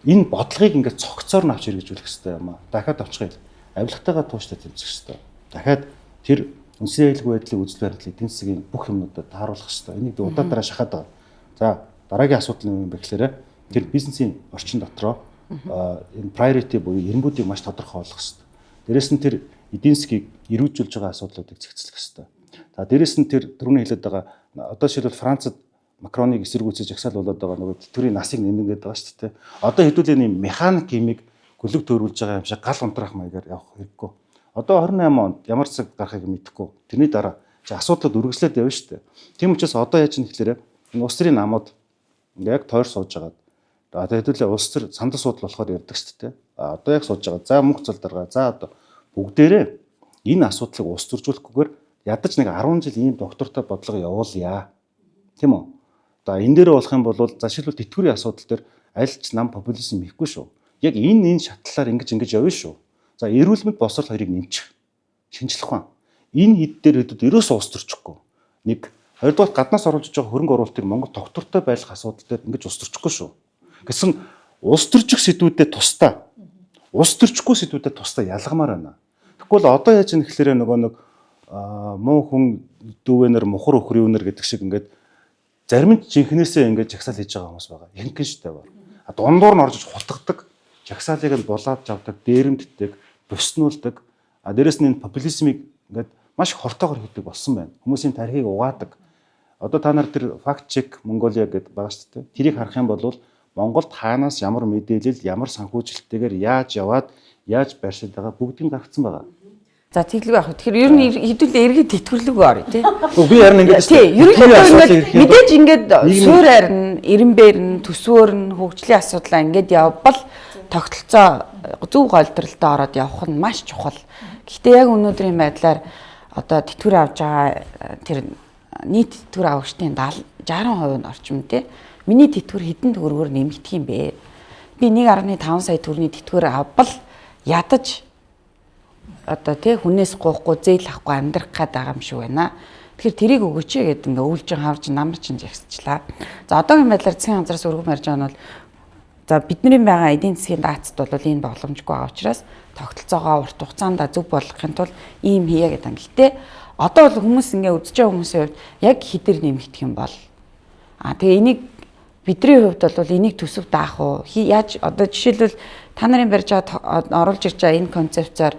Speaker 3: энэ бодлогыг ингээд цогцоор нь авч хэрэгжүүлэх хэрэгтэй юм аа. Дахиад авчих юм. Авилгатайгаа тууштай тэмцэх хэрэгтэй. Дахиад тэр үндэсний аюулгүй байдлын үзэл баримтлал эдийн засгийн бүх юмнуудад тааруулах хэрэгтэй. Энийг удаа дараа шахаад байгаа. За дараагийн асуудал нь юм бэ гэхээр тэр бизнесийн орчин дотроо энэ priority буюу эренбүүдийг маш тодорхой болгох хэрэгтэй. Дээрээс нь тэр эдийн засгийг эрүүжүүлж байгаа асуудлуудыг зэгцлэх хэрэгтэй. За дээрээс нь тэр түрүүний хэлээд байгаа одоо жишээлбэл Францад Макроныг эсэргүүцэж жагсаал болоод байгаа нөгөө тэтгэврийн насыг нэмгээд байгаа шүү дээ. Одоо хэдүүлээ нэг механик химиг гөлөг төрүүлж байгаа юм шиг гал унтраах маягаар явах хэрэггүй. Одоо 28 онд ямар цаг гарахыг мэдэхгүй. Тэрний дараа асуудлууд үргэлжлээд явна шүү дээ. Тийм учраас одоо яаж юм гэхээр энэ улс төрийн намууд яг тойр сууж байгаа. Одоо хэдүүлээ улс төр сандал суудал болохоор ярьдаг шүү дээ. Одоо яг сууж байгаа. За мөнгө цалдаргаа. За одоо бүгдээрээ энэ асуудлыг улс төржүүлэхгүйгээр ядаж нэг 10 жил ийм доктортой бодлого явуулъя. Тийм үү? Одоо энэ дээр болох юм бол за шилбэл тэтгэврийн асуудал дээр аль ч нам популизм хийхгүй шүү. Яг энэ шатлалаар ингэж явна шүү. За эрүүл мэнд босрол хоёрыг нэмчих. Шинжлэх ухаан. Энэ хэд дээр хэдүүд ерөөсөө улс төрчихгүй. Нэг хоёрдугаар гаднаас оруулж байгаа хөрөнгө оруулалтыг Монгол тогтвортой байлгах асуудал дээр ингэж улс төрчихгүй шүү. Гэсэн улс төрчих сэдвүүдэд тусдаа ус төрчихгүй сэдвүүдэд тусдаа ялгамаар байна. Тэгвэл одоо яаж юм гэхээр нөгөө нэг муу хүн дүүвэнэр мухар өхрөөнөр гэдэг шиг ингээд зарим нь жинхнээсээ ингээд жагсаал хийж байгаа хүмүүс байгаа. Ихэнх нь шүү дээ. Дундуур нь орж хутгадаг, жагсаалыг нь булаад авдаг, дээрэмддэг, буснуулдаг. Дээрэс нь энэ популизмыг ингээд маш их хортоогоор хийдэг болсон байна. Хүмүүсийн тархийг угаадаг. Одоо та нар тэр факт чек Монголиа гэдэг байгаа шүү дээ. Тэрийг харах юм бол Монголд хаанаас ямар мэдээлэл, ямар санхүүжилттэйгээр яаж яваад, яаж байршаад байгаа бүгдийг гаргацсан байгаа.
Speaker 2: За тэглэг байх. Тэгэхээр ер нь хэдүүлээ эргээд тэтгэрлэг орё тий.
Speaker 3: Би ярина ингээд
Speaker 2: тий. Ерөнхийдөө ингээд мэдээж ингээд суурьар нь, эренбээр нь, төсвөр нь, хөгжлийн асуудлаа ингээд явбал тогтолцоо зөв голдролтой ороод явах нь маш чухал. Гэхдээ яг өнөөдрийн байдлаар одоо тэтгэвэр авж байгаа тэр нийт тэтгэвэр авагчдын 60% нь орчим тий. Миний тэтгэвэр хэдэн төгрөгөөр нэмэгдэх юм бэ? Би 1.5 сая төгрөгийн тэтгэвэр авбал ядаж одоо тий хүнээс гоохгүй зээл авахгүй амьдрах гээд байгаа юм шиг байна. Тэгэхээр тэрийг өгөөч гэдэг ингээ өвлжин хавж намар чинь жагсчлаа. За одоогийн байдлаар засгийн газраас өргөм ярьж байгаа нь бол за бидний байгаа эдийн засгийн даацд бол энэ боломжгүй байгаа учраас тогтолцоогоо урт хугацаанд зөв болгохын тулд ийм хийе гэдэг. Гэхдээ одоо бол хүмүүс ингээ үзэж байгаа хүмүүсийн хувьд яг хэдэр нэмэгдэх юм бол тэгээ энийг бидний хувьд бол энийг төсөв даах уу? Яаж одоо жишээлбэл та нарын барьж оруулж ирж байгаа энэ концепцаар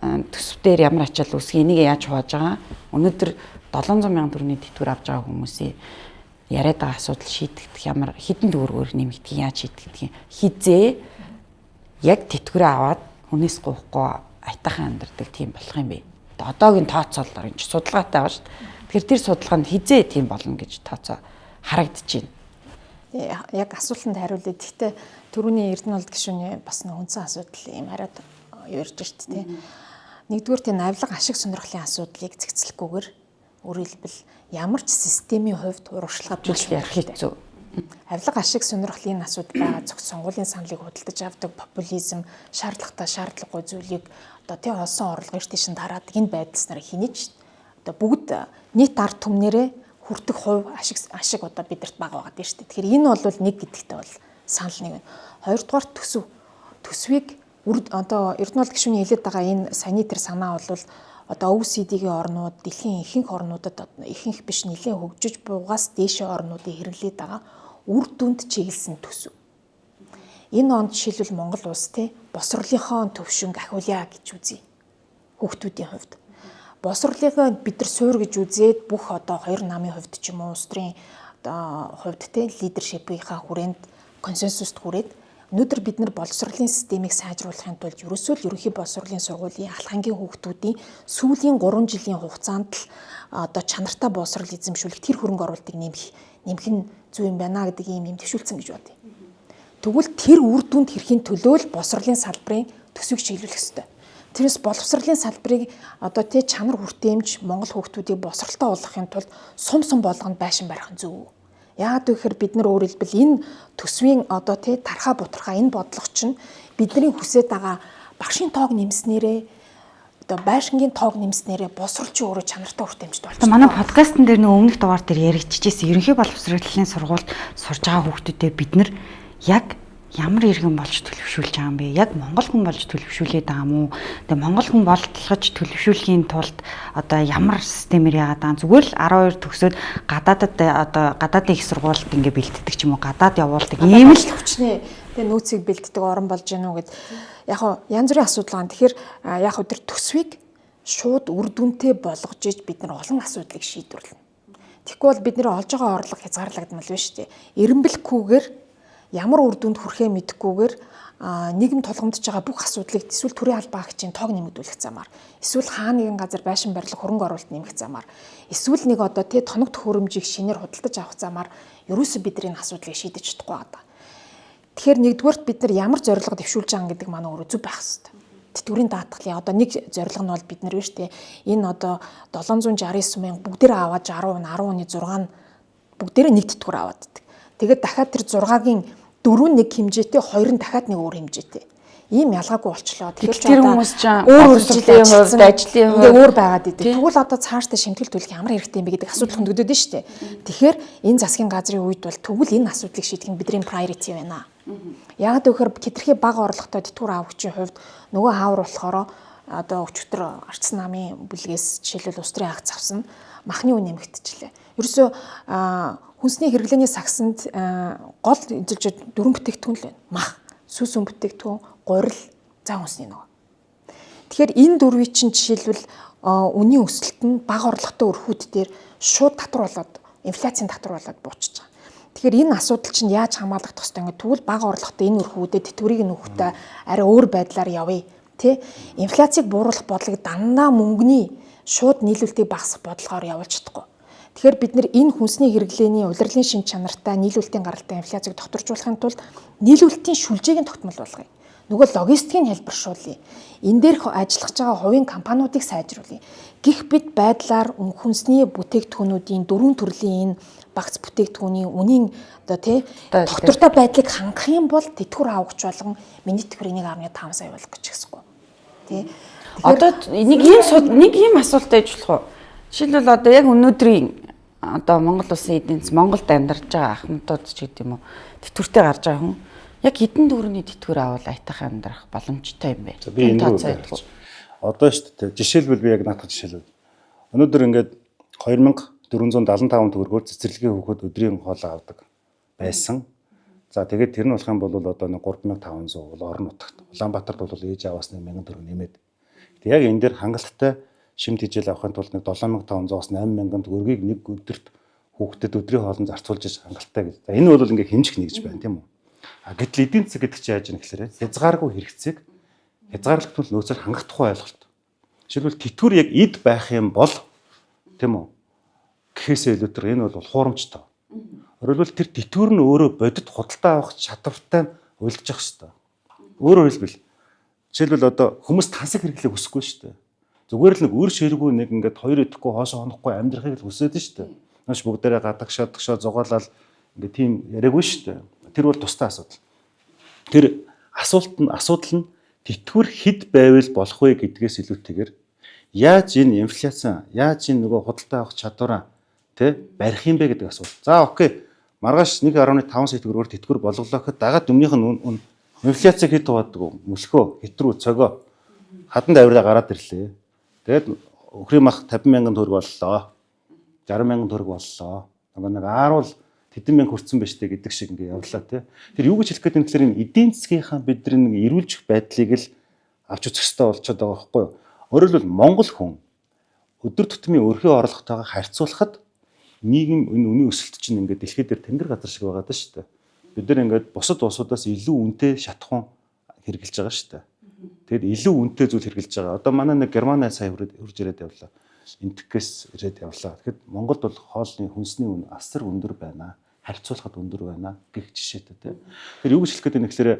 Speaker 2: төсвээр ямар ачаал үүсгэх энийг яаж хувааж байгаа? Өнөөдөр 700 сая төгрөгийн тэтгэвэр авч байгаа хүмүүсийн яриад байгаа асуудал шийдэгдэх ямар хэдэн төгрөгөөр нэмэгдэх яаж шийдэгдэх хизээ яг тэтгэврээ аваад хүнээс гоохгүй айтайхан амьдардаг тийм болох юм бэ? Одоогийн тооцоолоор энэ судалгаатай байгаа шүү дээ. Тэгэхээр тэр судалгаанд хизээ тийм болно гэж тооцоо харагдаж байна.
Speaker 4: Яг асуултанд хариулъя. Гэхдээ түрүүний Эрдэнэт гишүүний бас нэг үндсэн асуудал юм хараад ярьж шүү дээ. Нэгдүгээр тийм авилга ашиг сонирхлын асуудлыг зэгцлэхгүйгээр өөрөөр хэлбэл ямар ч системийн хувьд урагшлага
Speaker 2: зүйл ярих хэцүү.
Speaker 4: Авилга ашиг сонирхлын асуудал байгаа зөвхөн сонгуулийн саналыг худалдаж авдаг популизм, шаардлагатай шаардлагагүй зүйлийг одоо тийм олсон орлого эртний шин дараад энэ байдлаар хийнэж одоо бүгд нийт ард түмнэрээ хүртэх хувь ашиг одоо бидэрт бага байгаа дээ шүү дээ. Тэгэхээр энэ бол нэг гэдэгтэй бол санал нэг байна. Хоёрдугаар төсвийг одоо Эрдэнэт гишүүний хэлээд байгаа энэ саяны тэр санаа бол одоо OECD-ийн орнууд, дэлхийн ихэнх орнуудад ихэнх биш нэлээд хөгжиж буугаас дээшээ орнуудын хэрэглээд байгаа үр дүнд чиглэсэн төсөв. Энэ онд жишээлбэл Монгол улс те босрлынхоо төвшинг ахиулъя гэж үзье. Хүүхдүүдийн хувьд. Босрлынхоо бид нар суур гэж үзээд бүх одоо хоёр намын хувьд ч юм уу улс төрийн одоо хувьд те лидершипийнхаа хүрээнд консенсуст хүрээд өнөөдөр бид нар боловсролын системийг сайжруулахын тулд ерөнхий боловсролын сургуулийн алхангийн хүүхдүүдийн сүүлийн 3 жилийн хугацаанд л одоо чанартай боловсрол эзэмшүүлэх тэр хөрөнгө оруулалтыг нэмэх нь зөв юм байна гэдэг ийм юм төвшүүлсэн гэж бодъё. Тэгвэл тэр үр дүнд хэрхийн төлөө л боловсролын салбарын төсвийг чиглүүлэх ёстой. Тэрээс боловсролын салбарыг одоо тий чанар хүртээмж Монгол хүүхдүүдийг боловсролтой болгохын тулд сум болгонд байшин барих нь зөв. Яагаад гэвэл бид нар өөрөөр хэлбэл энэ төсвийн одоо тий тархаа бутархаа энэ бодлого чинь бидний хүсэж байгаа багшийн тоог нэмснээрээ одоо байшингийн тоог нэмснээрээ боловсролч өөрөө чанартай хүртээмжтэй болчихсон.
Speaker 1: Манай подкастн дээр нөгөө өмнөх дугаар дээр яригдчихсэн ерөнхий боловсролын сургуульд сурж байгаа хүүхдүүдэд бид нар яг ямар иргэн болж төлөвшүүлж байгаа юм бэ? Яг монгол хүн болж төлөвшүүлээд байгаа юм уу? Тэгээ монгол хүн болгож төлөвшүүлэхийн тулд одоо ямар системээр яагаад байгаа? Зүгээр л 12 төгсөөд гадаадад одоо гадаадын их сургуульд ингээ бэлддэг ч юм уу? Гадаад явуулдаг ийм л
Speaker 4: хүчнээ тэгээ нөөцийг бэлддэг орон болж гэнэ үү гэд яг янз бүрийн асуудал байгаа. Тэгэхээр яг өдөр төсвийг шууд үр дүнтэй болгож иж бид нар олон асуудлыг шийдвэрлэнэ. Тэгэхгүй бол бидний олж байгаа орлого хязгаарлагдмал байна шүү дээ. Эренбэлэхгүйгээр ямар үр дүнд хүрэхээ мэдэхгүйгээр нийгэм тулгамдж байгаа бүх асуудлыг эсвэл төрийн албаагчийн тоог нэмэгдүүлэх замаар эсвэл хаа нэгэн газар байшин барилга хөрөнгө оруулалт нэмэх замаар эсвэл нэг одоо тий тоног төхөөрөмжийг шинээр худалдаж авах замаар ерөөсөө бидний асуудлыг шийдэж чадахгүй байгаа. Тэгэхээр нэгдүгээрт бид нар ямар зорилго дэвшүүлж байгаа гэдэг маань өөрөө зөв байх хэрэгтэй. Тэтгэврийн даатгалын одоо нэг зорилго нь бол бид нар биш тий энэ одоо 769 мянга бүгдээрээ аваад 60%, 10%, 6% бүгдээрээ нэг тэтгэвэр аваад байдаг. Тэгээд дахиад тэр 6-гийн 4 нэг хэмжээтэй, 2 нь дахиад нэг өөр хэмжээтэй. Ийм ялгаагүй болчлоо.
Speaker 2: Тэгэхээр тэр хүмүүс ч өөр жилийн хувьд ажлын хувьд
Speaker 4: өөр байгаад идэв. Тэгвэл одоо цаашдаа шимтгэл төлөх ямар хэрэгтэй юм бэ гэдэг асуудал хөндөгдөд нь шүү дээ. Тэгэхээр энэ засгийн газрын үед бол тэгвэл энэ асуудлыг шийдэх нь бидний priority байна. Яг гэхээр хэтэрхий бага орлоготой тэтгэвэр авагчийн хувьд нөгөө хаавар болохоор одоо өчигдөр Арчсан намын бүлгээс жишээлбэл улс төрийн акц авсан махны үн нэмэгдчихлээ. Ерөөсөө хүнсний хэрэглээний сагсанд гол эзэлж дөрвөн бүтээгдэхүүн л байна. Мах, сүс үн бүтээгдэхүүн, гурил, зан хүнсний нөгөө. Тэгэхээр энэ дөрвийн чинь жишээлбэл үнийн өсөлт нь бага орлоготой өрхүүд дээр шууд татвар болоод инфляцийн татвар болоод буучиж байгаа. Тэгэхээр энэ асуудал чинь яаж хамгаалах ёстой ингээд тэгвэл бага орлоготой энэ өрхүүдэд тэтгэврийг нөхөхдөө арай өөр байдлаар явъя. Тэ? Инфляцийг бууруулах бодлого дандаа мөнгөний шууд нийлүүлэлтийг багасгах бодлогоор явуулж чадахгүй. Тэгэхээр бид нэр энэ хүнсний хэрэглээний улирлын шин чанартай нийлүүлэлтийн гаралтай инфляцийг докторжуулахын тулд нийлүүлэлтийн шүлжээг нь тогтмол болгоё. Нөгөө логистикийн хэлбэршүүлье. Энэ дээр ажиллаж байгаа хувийн компаниудыг сайжруулъя. Гэх бид байдлаар хүнсний бүтээгдэхүүнүүдийн дөрвөн төрлийн энэ багц бүтээгдэхүүний үнийн одоо тий доктортой байдлыг хангах юм бол тэтгэвэр авахч болгон миний тэтгэврийг 1.5 сая болгох гэж хэсэхгүй. Тий.
Speaker 2: Одоо нэг ийм асуулт ээж болох уу? Жишээлбэл одоо яг өнөөдрийн одоо Монгол улсын эдийн засаг Монголд амьдарч байгаа ахмадууд ч гэдэг юм уу тэтгэвртэй гарч байгаа хүн яг хэдэн төгрөгийн тэтгэвэр авал аятайхан амьдрах боломжтой юм бэ?
Speaker 3: Би энэ одоо шүү дээ. Жишээлбэл би яг наадах жишээлбэл. Өнөөдөр ингээд 2475 төгрөгөөр цэцэрлэгийн хүүхэд өдрийн хоолоо авдаг байсан. За тэгээд тэр нь болох юм бол одоо нэг 3500 бол орон нутагт. Улаанбаатарт бол ээж аваас 1000 төгрөг нэмээд. Тэг яг энэ дээр хангалттай шимт хижээл авахын тулд нэг 7500-аас 8000 төгрөгийг нэг өдөрт хүүхдэд өдрийн хоолнд зарцуулж хангалттай гэж. За энэ бол ингээд хэмжих нэгж байна тийм үү? Гэтэл эдийн засаг гэдэг чинь яаж юм гэхээр хязгааргүй хэрэгцээг хязгаарлалт нь нөөцөөр хангах тухай ойлголт. Жишээлбэл тэтгэвэр яг эд байх юм бол тийм үү? Гэхээсээ илүүтэйгээр энэ бол хуурамчтай. Өөрөлдвөл тэр тэтгэвэр нь өөрөө бодит худалдаа авах чадвартай уйлдчих хэвээр. Өөрөөр хэлбэл жишээлбэл одоо хүмүүс тансаг хэрэглээ хүсэхгүй шүү дээ. Зүгээр л нэг өөр ширгүү нэг ингээд хоёр идэхгүй хоошоо хонохгүй амьдрахыг л хүсээд шүү дээ. Маш бүгдээрээ гадагшаа зугаалал ингээд тийм яриаггүй шүү дээ. Тэр бол тустай асуудал. Тэр асуудал нь тэтгэвэр хэд байвал болох вэ гэдгээс илүүтэйгээр яаж энэ инфляци, яаж энэ нөгөө худалдаа авах чадвараа барих юм бэ гэдэг асуулт. За окей. Маргааш 1.5 сая төгрөгөөр тэтгэвэр болголоо гэхэд дагаад өмнөх нь инфляцийг хэд хуваадаг вэ? Мөсгөө, хэтрүү, цогоо хаданд авираа гараад ирлээ. Тэгээд өхрийн мах 50,000 төгрөг боллоо. 60,000 төгрөг боллоо. Нэг ааруул хэдэн мянга хүрсэн байж тээ гэдэг шиг ингээ явлаа тий. Тэр юу гэж хэлэх гээд юм гэхээр энэ эдийн засгийнхаа бидний эрүүлжих байдлыг л авч үзэх хэрэгтэй болчиход байгаа байхгүй юу? Өөрөөр хэлбэл Монгол хүн өдөр тутмын өрхөө орлоготойгоо харьцуулахад нийгэм энэ үнийн өсөлт чинь ингээ дэлхийд дээр тэнгэр газар шиг байгаа даа шүү дээ. Бид нар ингээд бусад улсуудаас илүү үнэтэй шатахуун хэрэгжилж байгаа шүү дээ. Тэгэд илүү үнэтэй зүйл хэрэгжилж байгаа. Одоо манай нэг Германы сая хурж ирээд явлаа. Энтгэс ирээд явлаа. Тэгэхэд Монголд бол хоолны хүнсний үн асар өндөр байна. Харьцуулахад өндөр байна гэх жишээтэй тийм. Тэгэхээр юу гэж хэлэх гээд байна гэхээр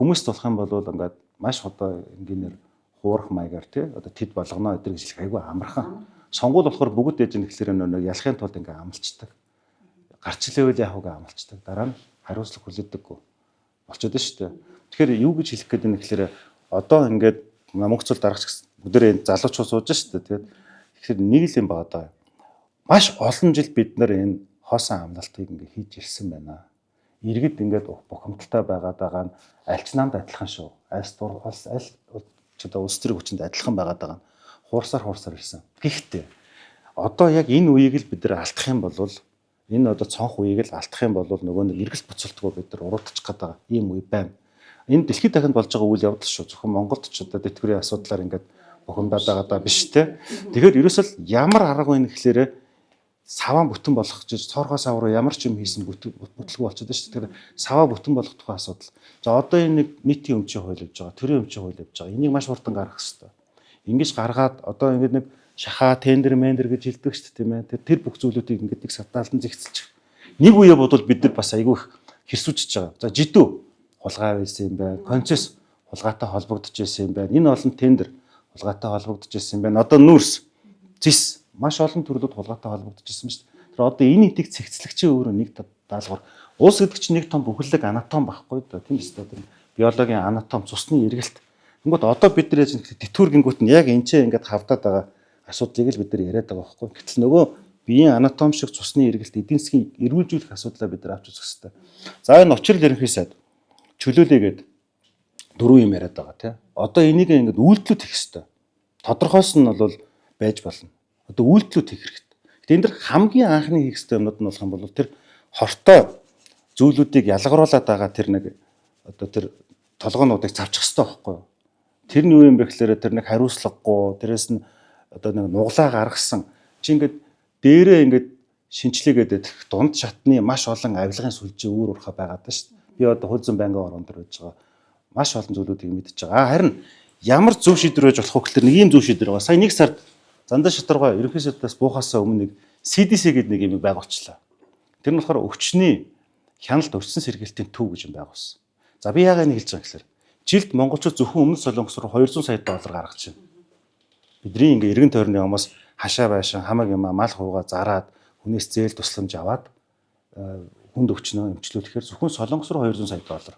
Speaker 3: хүмүүст болох юм бол ингээд маш одоо ингээр хуурах маягаар тийм одоо тэд болгоно өдр гэж хэлэх айгүй амархан. Сонгуул болохоор бүгд ээж нэг гэхээр нэг ялахын тулд ингээд амлцдаг. Гарч илээвэл яах вэ амлцдаг. Дараа нь хариуцлага хүлээдэггүй болчиход байна шүү дээ. Тэгэхээр юу гэж хэлэх гээд байна гэхээр одоо ингээд намгцул дарагч бүгдээ залуучууд сууж шүү дээ. Тэгэхээр нэг л юм байгаа. Маш олон жил бид нар энэ хоосон амлалтыг ингээ хийж ирсэн байна. Иргэд ингээд бухимдалтай байгаа нь аль ч намд адилхан шүү. Аль ч одоо улс төрийн хүчинд адилхан байгаа нь хуурсаар ирсэн. Гэхдээ одоо яг энэ үеийг л бид нар алдах юм бол энэ одоо цонх үеийг л алдах юм бол нөгөө нэг эргэлт буцалтгүй бид нар уруудчих гээд байгаа ийм үе байна. Энэ дэлхийд дахинд болж байгаа үйл явдал шүү. Зөвхөн Монголд ч одоо тэтгэврийн асуудлаар ингээд бухимдаад байгаа даа биш те. Тэгэхээр ерөөсөл ямар арга вэ гэхлээрэ саваа бүтэн болгох гэж цоргоо сав руу ямар ч юм хийсэн бүтлгүй болчиход шүү. Тэгэхээр саваа бүтэн болгох тухай асуудал. За одоо энэ нэг нийтийн өмчийн хууль явж байгаа, төрийн өмчийн хууль явж байгаа. Энийг маш хурдан гаргах хэрэгтэй. Ингэж гаргаад одоо ингээд нэг шахаа тендер гэж хэлдэг шүү дээ тийм ээ. Тэр бүх зүйлүүдийг ингээд нэг сатаалтан зэгцэлчих. Нэг үе бодвол бид нар бас айгүй их хэрсүүчж байгаа. За жидүү хулгай байсан юм байна. Концесс хулгайтай холбогдож байсан юм байна. Энэ олон тендер хулгайтай холбогдож байсан юм байна. Одоо нүүрс, зис маш олон төрлөд хулгайтай холбогдож байсан шүү дээ. Тэр одоо энэ эдийг цэгцлэгчийн өөрөө нэг даалгавар. Улс гэдэг чинь нэг том бүхэлэг анатом байхгүй да. Тийм шүү дээ. Биологийн анатом, цусны эргэлт. Тэнгүүд одоо бид нар яаж тэтгэвэр гингүүт нь яг энэ ч ингээд хавдаад байгаа асуудлыг л бид нар яриад байгаа байхгүй. Гэтэл нөгөө биеийн анатом шиг цусны эргэлт эдийн засгийн эрүүлжүүлэх асуудлаа бид нар авч үзэх хэрэгтэй. За энэ очрол ерөнхий сайд чөлөөлөөгээд дөрвөн юм яриад байгаа тий. Одоо энийг ингээд үйлдэлүүд хийх хэрэгтэй. Тодорхойс нь бол байж болно. Одоо үйлдэлүүд хийх хэрэгтэй. Гэтэ энэ дэр хамгийн анхны хийх хэрэгтэй юмнууд нь болох юм бол тэр хортой зүйлүүдийг ялгаруулад байгаа тэр нэг одоо тэр толгоонуудыг завчих хэрэгтэй байхгүй юу? Тэр нь юу юм бэ гэхээр тэр нэг хариуцлагагүй, тэрээс нь одоо нэг нуглаа гаргасан. Чи ингээд дээрээ ингээд шинчлэгээд дунд шатны маш олон авилгын сүлжээ үүр урхаа байгаад байна шүү дээ. Би одоо хөлзөн байнгын орон дээр байж байгаа. Маш олон зүйлүүдийг мэдчихэж байгаа. Харин ямар зөв шийдвэр байж болох вэ гэхээр нэг ийм зөв шийдвэр байгаа. Сая нэг сард Зандаа Шатаргай ерөнхий сайдаас буухаасаа өмнө нэг CDC гэдэг нэг юм байгуулчлаа. Тэр нь болохоор өвчний хяналт өрсөн сэргээлтийн төв гэж юм байгуулсан. За би яагаад нэг хэлж байгаа гэхээр жилд монголчууд зөвхөн өмнөд Солонгос руу 200 сая доллар гаргаж байна. Бидний ингээ эргэн тойрны хүмүүс хашаа байшин хамаг юм мал хуугаа зараад хүнээс зээл тусламж аваад хүнд өвчнөө эмчлүүлэхээр зөвхөн Солонгос руу 200 сая доллар.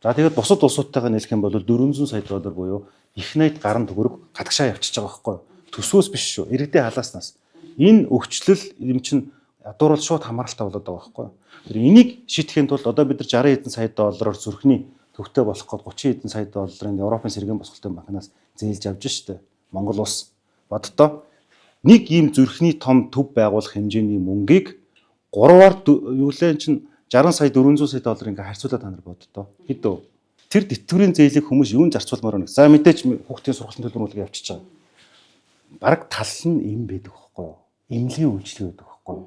Speaker 3: За тэгээд бусад улсуудтайгаа нийлэх юм бол 400 сая доллар буюу их найд гарan төгрөг гадагшаа явчихж байгаа байхгүй юу? Төсвөөс биш шүү. Иргэдээ халааснаас. Энэ өвчлөл юм чинь ядуурл шууд хамааралтай болоод байгаа байхгүй юу? Тэр энийг шийдэхэд бол одоо бид нар 60 хэдэн сая доллараар зүрхний төвтэй болох гээд 30 хэдэн сая долларын Европын сэргээн босголтын банкнаас зээлж авж штэ. Монгол улс боддоо нэг ийм зүрхний том төв байгуулах хэмжээний мөнгийг 3-аар юу лээ чинь 60 сая 400 сая доллар ингээ харьцуулаад та нар боддоо. Хэдөө тэр тэтгэврийн зээлийг хүмүүс юунд зарцуулмаар байна. За мэдээч хүүхдийн сургалтын төлбөрүүлгээ явчихж байгаа. Бараг тал нь им байдаг байхгүй юу? Эмнэлгийн үйлчлэг байдаг байхгүй юу?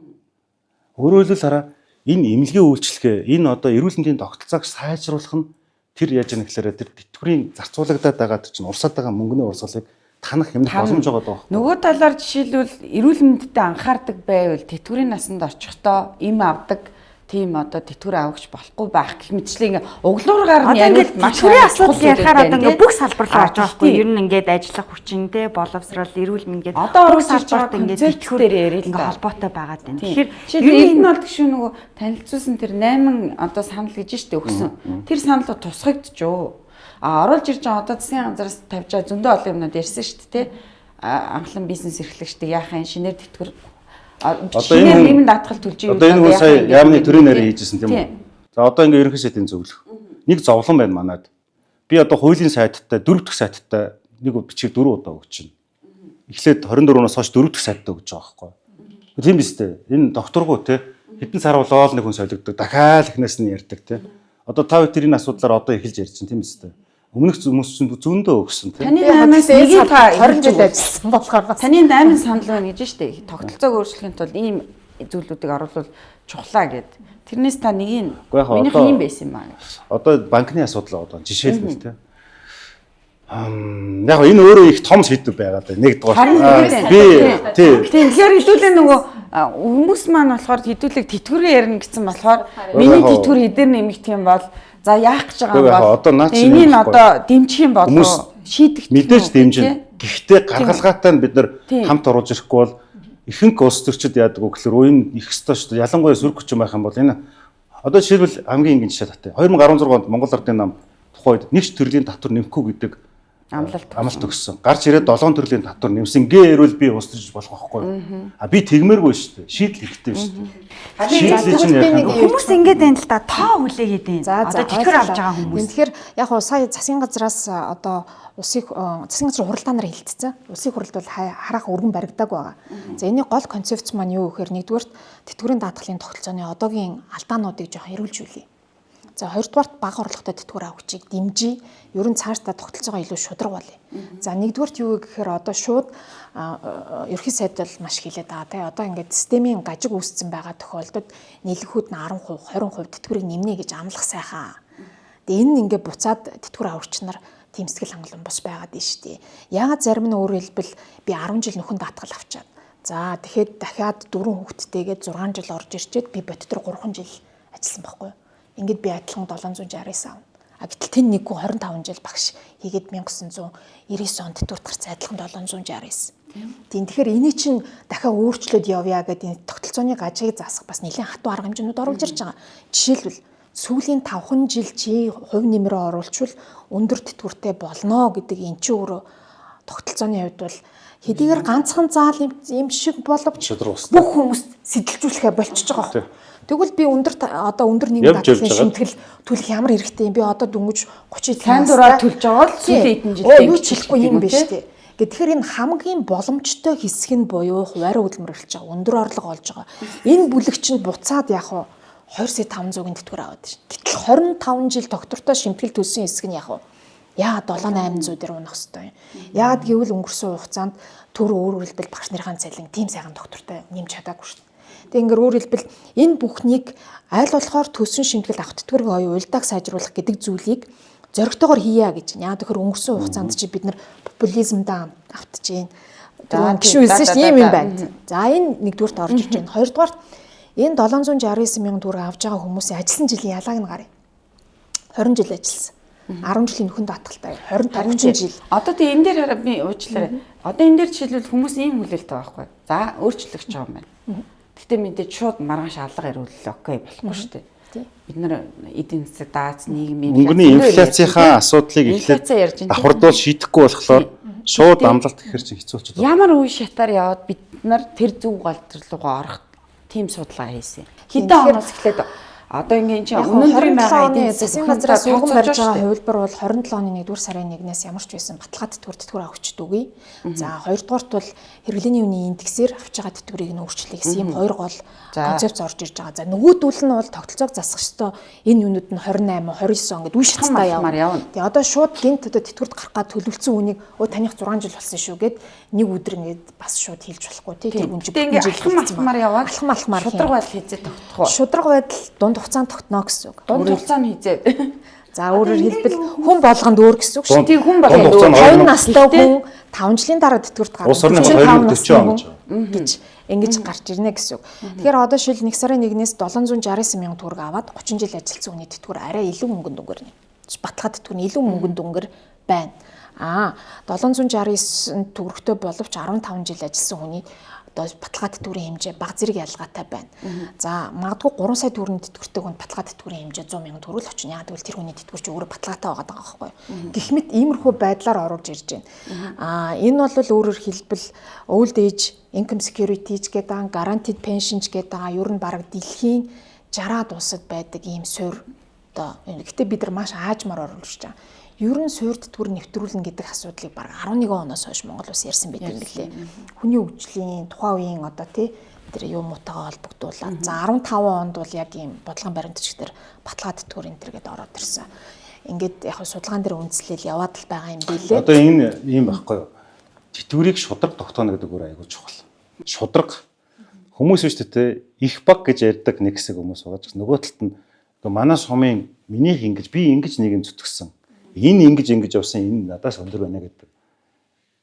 Speaker 3: Өөрөөр хэлбэл хараа энэ эмнэлгийн үйлчлэгээ энэ одоо эрүүл мэндийн тогтолцоог сайжруулах нь тэр яаж яах гэхээр тэр тэтгэврийн зарцуулагдаад байгаа чинь урсаад байгаа мөнгөний урсгалыг танах хэмнэх боломж байгаа даа.
Speaker 2: Нөгөө талаар жишээлбэл эрүүл мэндэд анхаардаг байвал тэтгэврийн насанд очихдоо им авдаг тийм одоо тэтгэвэр авахч болохгүй байх гэх мэтчлээ ингээ углуургаар нь ярил маш
Speaker 1: тэтгэврийн асуудал ярихаар одоо ингээ бүх салбар руу орж байгаа байхгүй юу? Ер нь ингээд ажиллах хүчинтэй боловсрал эрүүл мэнд гэдэг бүх салбарт ингээд
Speaker 2: тэтгэврээр ярил
Speaker 1: ингээ холбоотой байгаад байна.
Speaker 2: Тэгэхээр энэ нь бол гişүү нөгөө танилцуулсан тэр 8 одоо санал гэж штэ өгсөн. Тэр саналууд тусгагдчихөө. Оруулж ирж байгаа одоо засгийн газраас тавьж байгаа зөндөө олон юмнууд ярьсан штэ тий. Анхлан бизнес эрхлэгчтэй яахын шинээр тэтгэвэр шинээр нэмэн даатгал төлж
Speaker 3: ийм. Одоо энэ хүн сая яамны төрийн нарийн хийжсэн тийм үү? За одоо ингээ ерөнхий сайдын зөвлөх. Нэг зовлон байна манайд. Би одоо хуулийн сайттай 4 дахь сайттай нэг бичиг 4 удаа өгч байна. Эхлээд 24-оос хойш 4 дахь сайттай өгч байгаа байхгүй. Тийм биз дээ. Энэ докторгүй те хэдэн сар болоод нэг хүн солигддог. Дахиад ихнээс нь ярьдаг те. Одоо та хоёр тэрийн асуудлаар одоо эхэлж ярьж байна тийм биз дээ. Өмнөх хүмүүс чинь зөндөө өгсөн тийм.
Speaker 2: Таны 8-аас нэгийг та
Speaker 4: 20 жил ажилласан болохоор
Speaker 2: таны 8 санал байна гэж штэ. Тогтолцоог өөрчлөхийн тулд ийм зүйлүүдийг оруулах чухлаа гэд. Тэрнээс та нэгийг минийх юм байсан юм аа.
Speaker 3: Одоо банкны асуудал одоо жишээлбэл тийм. Яг энэ өөрөө их том сэдв байгаад байна. Нэгдүгээр би тийм.
Speaker 2: Тэгэхээр хэдүүлээ нөгөө хүмүүс маань болохоор хэдүүлэг тэтгэврээ ярина гэсэн болохоор миний тэтгэвэр хэдээр нэмэгдэх юм бол за яах гэж байгаа юм бол энийг одоо дэмжих юм болов шийдэх
Speaker 3: мэдээж дэмжинэ. Гэхдээ гаргалгаатай нь бид нар хамт оруулж ирэхгүй бол ихэнх улс төрчид яадаг вэ гэхээр энэ их өстой шүү дээ. Ялангуяа сөрөг хүчин байх юм бол энэ одоо жишээлбэл хамгийн энгийн жишээ татъя. 2016 онд Монгол Ардын нам тухайд нэгч төрлийн татвар нэмэхгүй гэдэг амлалт өгсөн. Гарч ирээд 7 төрлийн татвар нэмсэн гээрвэл би улс төрж болох байхгүй юу? А би тэгмээргүй шүү дээ. Шийдэл хэрэгтэй шүү дээ.
Speaker 1: Хүмүүс ингэж байна л да тоо хүлээгээд байна. Одоо тэтгэр авч байгаа хүмүүс.
Speaker 4: Тэгэхээр яг хуу сая засгийн газраас одоо засгийн газрын хуралдаанаар хилцсэн. Улсын хуралд бол харах өргөн баригдааг байгаа. За энэний гол концепц маань юу гэхээр нэгдүгээр тэтгэврийн даатгалын тогтолцооны одоогийн алдаануудыг жоохон эрүүлжүүлье. За хоёрдугаарт бага орлоготой тэтгэвэр авахчийг дэмжиж, ер нь цаашдаа тогтолцоогоо илүү шудраг болъё. За нэгдүгээрт юу гэхээр одоо шууд ерхий сайд бол маш хэлээд байгаа тий. Одоо ингээд системийн гажиг үүсцэн байгаа тохиолдолд нийлхүүд нь 10%, 20% тэтгэврийг нэмнэ гэж амлах сайхан. Тэгээ энэ ингээд буцаад тэтгэвэр авахч нар тийм сэтгэл хангалуун бос байгаад байна шүү дээ. Яагаад зарим нь өөрөөр хэлбэл би 10 жил нөхөн даатгал авчаад. За тэгэхэд дахиад 4 хүүхэдтэйгээд 6 жил орж ирчээд би бодтор 3 жил ажилласан байхгүй юу? Ингээд би адилхан 769 авна. А гэтэл тэн нэггүй 25 жил багш хийгээд 1999 онд тэтгэврт гарсан адилхан 769. Тийм тэгэхээр энийг чинь дахиад өөрчлөөд явъя гэдэг энэ тогтолцооны гажиг засах бас нэлээд хатуу арга хэмжээнүүд оруулж ирж байгаа. Жишээлбэл сүүлийн 5 жил чи хувь нэмрээ оруулчвал өндөр тэтгэвртэй болно гэдэг эн чинь өөрөө тогтолцооны хувьд бол хэдийгээр ганцхан заал юм шиг боловч бүх хүмүүст сэтэлжүүлэхэ болчихж байгаа. Тэгвэл би одоо өндөр нийгэм дадлын шимтгэл төлөх ямар хэрэгтэй юм. Би одоо дөнгөж 30
Speaker 2: сайн дураар төлж байгаа л сүүлийн хэдэн жилдээ
Speaker 4: юу ч хэлэхгүй юм биш үү? Тэгэхээр энэ хамгийн боломжтой хэсэг нь буюу хуваарь хөдөлмөрлөж байгаа өндөр орлого олж байгаа. Энэ бүлэгч нь буцаад яг 2.500-ын тэтгэвэр аваад шин. Гэтэл 25 жил доктортой шимтгэл төлсөн хэсэг нь яг яагаад 7-800 дээр унах хэвээр юм. Яагаад гэвэл өнгөрсөн хугацаанд төр өөр хэлбэл багш нарын цалин тийм сайхан доктортой нэмж чадаагүй шүү дээ. Тэг ингээд өөр хэлбэл энэ бүхнийг аль болохоор төссөн шимтгэл авах тэтгэврийн оюун уялдааг сайжруулах гэдэг зүйлийг зоригтойгоор хийя гэж. Яагаад гэхээр өнгөрсөн хугацаанд чи бид нар популизмдаа автж байна. Гişүн хэлсэн шүү ийм юм байна. За энэ нэгдүгürt орж ирж байна. Хоёрдугаар энэ 769 мянган төгрөг авж байгаа хүмүүсийн ажилласан жилийн ялгааг нь гарыг. 20 жил ажилласан. 10 жилийн нөхөнд татгалтай. 20 жил.
Speaker 2: Одоо тий энэ дээр би уучлаарай. Одоо энэ дээр жишээлбэл хүмүүс ийм хүлээлттэй байхгүй. За өөрчлөгч байгаа юм байна. Гэтэ мэдээж шууд маргааш алга ирүүл окей болохгүй шүү дээ. Бид нар эдийн засаг дац нийгмийн
Speaker 3: мөнгөний инфляцийнхаа асуудлыг эхлээд давхардуул шийдэхгүй болохоор шууд амлалт гэхэр чинь хэцүү ч байна.
Speaker 2: Ямар үе шатаар яваад бид нар тэр зөв голдролгоо орох тийм судалгаа хийсэн. Хэдэн оноос эхлээд одоо ингээд чинь өнөөдрийн байгаа эдийн
Speaker 4: засгийн газраас сувган барьж байгаа хувилбар бол 27 оны 1-р сарын 1-ээс ямар ч байсан баталгаа тэтгэвэр авахчд үгүй. За хоёрдугаарт бол хэрэглээний үнийн индексээр авч байгаа тэтгэврийг нь өөрчлөе гэсэн ийм хоёр гол концепц орж ирж байгаа. За нөгөөдүүл нь бол тогтолцоог засах ёстой. Энэ юунууд нь 28, 29 он гэдэг үе шаттай явна. Тэгээ одоо шууд гинт одоо тэтгэврт гарах га төлөвлөсөн үнийг таних 6 жил болсон шүү гэд нэг өдөр ингээд бас шууд хэлж болохгүй тий. Тэр хүн жил
Speaker 2: алхмаар яваад
Speaker 4: алхмаар
Speaker 2: шудраг байдал хийзээ тогтох уу?
Speaker 4: Шудраг байдал дунд хугацаанд тогтно гэсэн үг.
Speaker 2: Дунд хугацаанд хийзээ.
Speaker 4: За өөрөөр хэлбэл хүн болгонд өөр гэсэн үг шүү.
Speaker 2: Тийм хүн болгонд
Speaker 4: 50 настай хүн 5 жилийн дараа тэтгэврт гарах.
Speaker 3: 45 настай хүн
Speaker 4: гэж ингэж гарч ирнэ гэсэн үг. Тэгэхээр одоо шил 1 сарын 1-ээс 769 мянган төгрөг аваад 30 жил ажилласан хүний тэтгэвэр арай илүү мөнгөнд өнгөрнө. Баталгаа тэтгэвэр нь илүү мөнгөнд өнгөр байна. 769 төгрөгтэй боловч 15 жил ажилласан хүний одоо баталгаа тэтгэврийн хэмжээ бага зэрэг ялгаатай байна. За магадгүй 3 сая төгрөгийн тэтгэвртэй хүн баталгаа тэтгэврийн хэмжээ 100 мянган төгрөг л очно. Яагаад гэвэл тэр хүний тэтгэвэр чи өөрөө баталгаатай байгаа байхгүй юу? Гэх мэт иймэрхүү байдлаар оруулж ирж байна. Энэ бол өөрөөр хэлбэл old age income security гэдэг guaranteed pension гэдэг ер нь бараг дэлхийн 60-аад улсад байдаг ийм суурь одоо. Гэхдээ бид нар маш аажмаар оруулж байгаа. Ер нь суурь тэтгэвэр нэвтрүүлнэ гэдэг асуудлыг баг 11 оноос хойш Монгол улс ярьсан байт юм билээ. Хүний хөгжлийн тухайн үеийн одоо тий тэр юм уутайгаа холбогдуулаад за 15 онд бол яг ийм бодлогын баримтчиг дээр баталгаа тэтгэвэр энэ төр гэдээ ороод ирсэн. Ингээд яг судалгаан дээр үндэслэл яваад л байгаа юм билээ.
Speaker 3: Одоо энэ ийм байхгүй юу? Тэтгэврийг шудраг тогтооно гэдэг өөр айгуу чухал. Шудраг хүмүүс биш тэ их баг гэж ярьдаг нэг хэсэг хүмүүс байгаа ч нөгөө талд нь манай сумын минийх ингэж би ингэж нэг юм зүтгэсэн. Энэ ингэж явсан энэ надаас өндөр байна гэдэг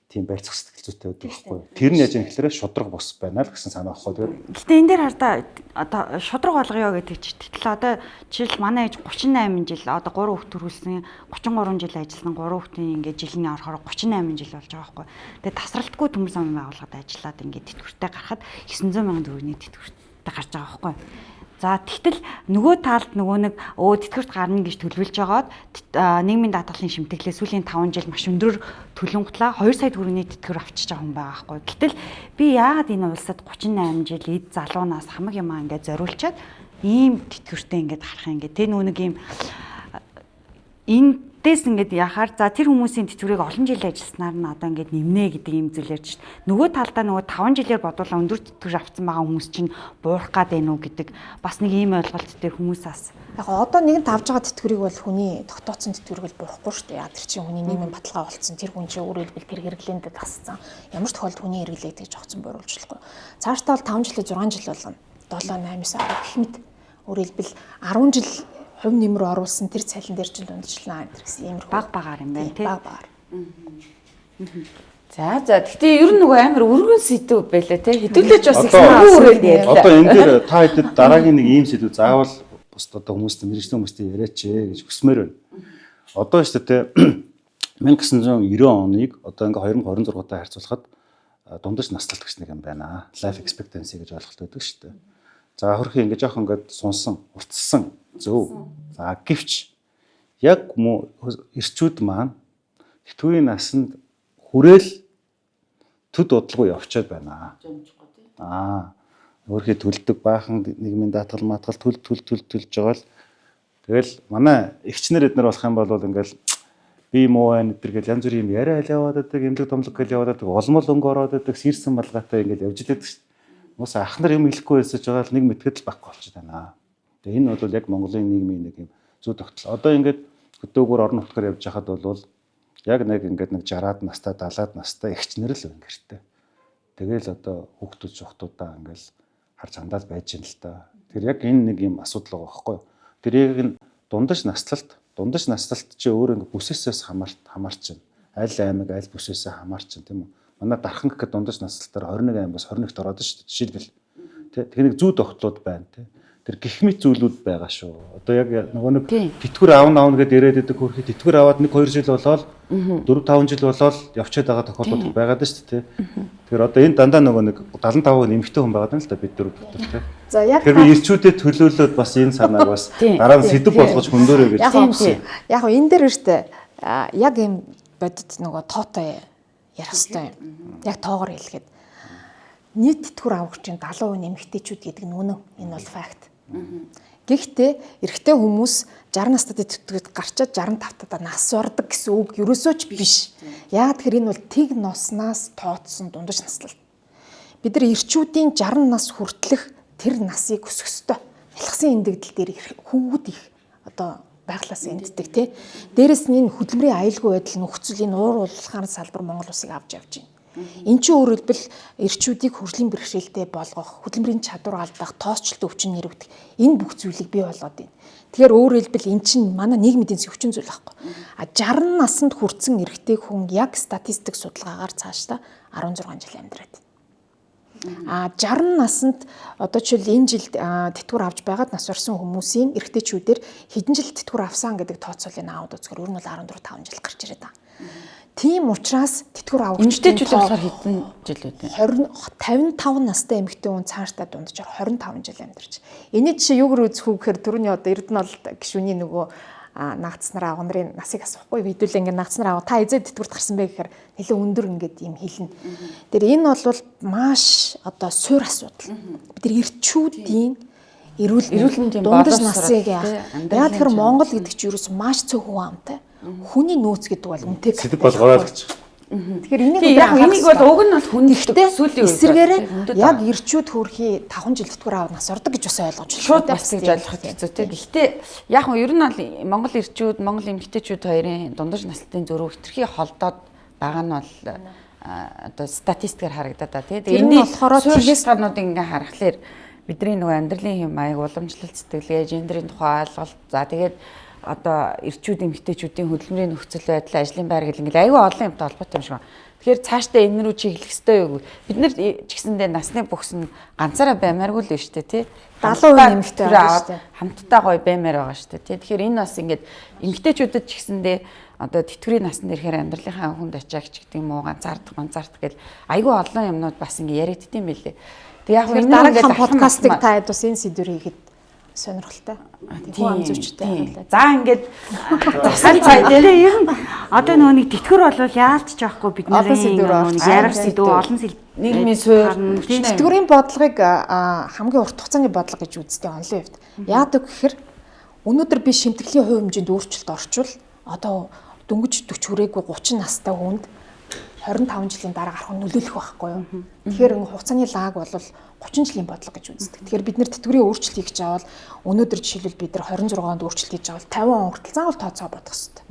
Speaker 3: тийм байцах сэтгэл зүйтэй байдаг байхгүй. Тэр нь яаж юм гэхээр шудраг бус байна л гэсэн санаа байхгүй.
Speaker 1: Гэтэ энэ дээр хардаа одоо шудраг болгоё гэдэг чинь тэгэл одоо жишээл манай ээж 38 жил одоо 3 хүүхд төрүүлсэн 33 жил ажилласан 3 хүүхдийн ингээд жилийн орохоор 38 жил болж байгаа байхгүй. Тэгээ тасралтгүй төмөр замын байгууллагад ажиллаад ингээд тэтгэвртэй гарахад 900 мянган төгрөгийн тэтгэвртэй гарч байгаа байхгүй. За тэгтэл нөгөө талд нөгөө нэг тэтгэврт гарна гэж төлөвлөж байгаад нийгмийн даатгалын шимтгэлээ сүүлийн 5 жил маш өндрөөр төлөнгөтлөө 2 сая төгрөгийн тэтгэвэр авчиж байгаа хүн байгаа байхгүй. Гэтэл би яагаад энэ улсад 38 жил эд залуунаас хамаг юмаа ингээд зориулчаад ийм тэтгэвртэй ингээд харах юм ингээд тэ нөгөө нэг ийм эндээс ингээд яхаар за тэр хүмүүсийн тэтгэврийг олон жил ажилласнаар нь одоо ингээд нэмнэ гэдэг юм зүйл ярьж шít. Нөгөө талдаа нөгөө 5 жилээр бодвол өндөр тэтгэвэр авсан байгаа хүмүүс чинь буурах гад байна уу гэдэг бас нэг ийм ойлголт дээр хүмүүсээс
Speaker 4: яг одоо нэгэнт авж байгаа тэтгэврийг бол хүний тогтооцсон тэтгэврийг бол буурахгүй шүү дээ. Тэр чинь хүний нийгмийн баталгаа болцсон. Тэр хүн чинь өөрөөр хэлбэл тэр хэрэглээндээ тасцсан. Ямар ч тохиолдолд хүний хэрэглээд гэж жоцсон буруулж болохгүй. Цаашдаа бол 5 жилээ 6 жил болгоно. 7 8 9 гэх мэт өөрөөр хэлбэл 10 жил хувь нэмэр оруулсан тэр цалин дээр ч дундчлаа энэ гэсэн иймэрхүү
Speaker 1: баг багаар юм байна тий.
Speaker 4: Баг багаар.
Speaker 2: За гэхдээ ер нь нөгөө амар өргөн сэдв байлаа тий. Хэдүүлээч бас их өрөөл ярьлаа.
Speaker 3: Одоо энэ дээр та хэдэд дараагийн нэг ийм сэдв заавал бусд одоо хүмүүстэй мэрэгжлийн хүмүүстэй яриач гэж хүсмээр байна. Одоо шүү дээ 1990 оныг одоо ингээ 2026 таа харьцуулахад дундаж наслалт гэж нэг юм байна. Life expectancy гэж ойлголт өгдөг шүү дээ. За хөрхи ингээ жоох ингээд сунсан, уртсан зөв. За гэвч яг эрчүүд маань тэтгэврийн насанд хүрээл төд удалгүй явчаад байна. өөрхий төлдөг баахан нийгмийн даатгал матгал төлж байгаа л тэгэл манай эгчнэр эднэр болох юм бол ингээл би муу байна гэдэргээл янз бүрийн юм яриа яваад байдаг, эмнэлэг томлог гэл яваад байдаг, олмол өнгө ороод байдаг, сэрсэн малгайтай ингээл явж идэг шүү дээ. Уус ах нар юм хэлэхгүй байсаж байгаа л нэг мэтгэл л баггүй болчиход байна. Тэгээ энэ бол яг Монголын нийгмийн нэг юм зүй тогтол. Одоо ингээд хөдөөгөр орон нутгаар явж хахад бол яг нэг ингээд нэг 60-аад настай 70-аад настай эгчнэр л байна гэртээ. Тэгэл одоо хүүхдүүд шухтуудаа ингээл харж андаад байж юм л та. Тэр яг энэ нэг юм асуудал байгаа байхгүй юу? Тэр яг энэ дундаж наслалт чи өөр ингээ бүсээсээс хамаарч байна. Аль аймаг аль бүсээсээ хамаарч байна тийм үү? Манай дархан гэх дундаж наслалтаар 21 аймагаас 21-т ороод шүү дээ. Жишээлбэл тий. Тэгэхээр нэг зүү тогтлууд байна тий. Тэр гихмит зүйлүүд байгаа шүү. Одоо яг нөгөө нэг тэтгэр аавна гэдээ яриад байдаг хөрхи тэтгэр аваад 1-2 жил болоод 4-5 жил болоод явчаад байгаа тохиолдол байгаад шүү дээ тий. Тэгэхээр одоо энэ дандаа нөгөө нэг 75% нэмэгтэй хүн байгаад байна л да бид дөрөв дотор тий.
Speaker 4: За яг
Speaker 3: тэр ирчүүдэд төлөөлөөд бас энэ санааг бас дараа нь сэдв болгож хөндөөрэй гэж
Speaker 4: байна. Яг нь энэ дээр өштэй яг юм бодит нөгөө тоотой ярих хэрэгтэй юм. Яг тоогоор хэлэхэд нийт тэтгэр авагчийн 70% нэмэгтэйчүүд гэдэг нь үнэн. Энэ бол факт. Гэхдээ эрэгтэй хүмүүс 60 настад тэтгэвд гарчаад 65-таа нас ордог гэсэн үг ерөөсөө ч биш. Яг тэгэхээр энэ бол тэг носнаас тооцсон дундаж наслалт. Бид нар эрчүүдийн 60 нас хүртэлх тэр насыг өсгөх ёстой. Ялхсан эндэгдэл дээр хүүгүүд их одоо байглаас энддэг тий. Дээрэс нь энэ хөдөлмөрийн аюулгүй байдал нөхцөлийн уур уулахаар салбар Монгол улсыг авч явж байна. Энд чинь өөрөөр хэлбэл эрчүүдийг хөгжлийн бэрхшээлтэй болгох, хөдөлмөрийн чадвар алдах, тоосчлолт өвчин нэрвдэх энэ бүх зүйлийг бий болгоод байна. Тэгэхээр өөрөөр хэлбэл эн чинь манай нийгмийн эдийн засгийн хүчин зүйл байхгүй. 60 наснд хүрсэн эрэгтэй хүн яг статистик судалгаагаар цаашдаа 16 жил амьдраад байна. 60 наснд одоо жишээл энэ жилд тэтгэвэр авч байгаад нас орсон хүмүүсийн эрэгтэйчүүдээр хэдэн жил тэтгэвэр авсан гэдэг тооцоолыг аауд үзэхээр ер нь бол 14-5 жил гарч ирээд байна. Тийм учраас тэтгэвэр авагчдын
Speaker 2: эмэгтэйчүүд болохоор хэдэн жил үү?
Speaker 4: 55 настай эмэгтэй хүн цаашдаа дунджаар 25 жил амьдарч. Эний жишээ юугаар үзэх үү гэхээр түрүүний одоо Эрдэнэ бол гишүүний нөгөө наагц нар аваа нарын насыг асахгүй хэдүүлээ ингээ наагц нар аваа та эзэд тэтгэврт гарсан бэ гэхээр нэлээ өндөр ингээд юм хэлнэ. Тэр энэ бол маш одоо суур асуудал. Бид нар эрчүүдийн эрүүл мэндийн дундаж насыг яах. Яг тэр Монгол гэдэг чинь ерөөс маш цөөхөн амтай. Хүний нөөц гэдэг бол үнэтэй
Speaker 3: сэдв болгоорой гэж.
Speaker 4: Тэгэхээр энийг
Speaker 2: бол уг нь бол хүнийхтэй сүүлийн үед
Speaker 4: эсвэргээрээ яг эрчүүд хөрхий 5 жил тэтгэвэр аваад нас ордог гэж бас ойлгож байна.
Speaker 2: Шууд бас гэж ойлгоход хэцүү те. Гэхдээ яг нь ер нь бол Монгол эрчүүд, Монгол эмэгтэйчүүд хоёрын дундаж наслалтын зөрүү хэтэрхий холдоод байгаа нь бол одоо статистикээр харагдаад та тий.
Speaker 4: Энэний болохоор
Speaker 2: тэгээс тануудыг ингээ харахаар бидний нөгөө амьдралын хэм маяг, уламжлалт сэтгэлгээ, гендерийн тухай ойлголт, за тэгээд одоо эрчүүд эмэгтэйчүүдийн хөдөлмөрийн нөхцөл байдал, ажлын байр гэл ингээл аюу олон юмтай холбоотой юм шиг байна. Тэгэхээр цаашдаа энэ рүү чиглэх ёстой юу? Бид нар ч гэсэндээ насны бүхс нь ганцаараа баймааргүй л шүү дээ тий.
Speaker 4: 70% нэмэгтэй байгаа шүү дээ.
Speaker 2: Хамтдаа гоё баймаар байгаа шүү дээ тий. Тэгэхээр энэ бас ингээд эмэгтэйчүүдэд ч гэсэндээ одоо тэтгэврийн насны ирэхээр амьдралынхаа хүнд ачаагч гэдэг юм уу ганцаардах гэл аюу олон юмнууд бас ингээ яриаддсан байлээ. Тэг яг
Speaker 4: энэ дараагийн подкастыг та бас энэ сэдвэр хийгээд сонирхолтой. Тийм хүн амзуучтай.
Speaker 2: За ингээд
Speaker 1: засал цай тийм ер нь одоо нөгөө нэг тэтгэр болвол яалтч яахгүй бид нарын ярих сэдв олон
Speaker 2: нийгмийн суурь
Speaker 4: тэтгэврийн бодлогыг хамгийн урт хугацааны бодлого гэж үздэг онлын хувьд. Яадаг гэхээр өнөөдөр би шимтгэлийн хувь хэмжээнд өөрчлөлт орчвол одоо дөнгөж 40 хүрээгүй 30 настай хүнд 25 жилийн дараа гарах нь нөлөөлөх байхгүй юу. Тэгэхээр хугацааны лаг бол 30 жилийн бодлого гэж үздэг. Тэгэхээр бид нэр тэтгэврийн өөрчлөлт хийж авал өнөөдөр жишээлбэл бид нар 26 онд өөрчлөлт хийж авал 50 он хүртэл заавал тооцоо бодох хэрэгтэй.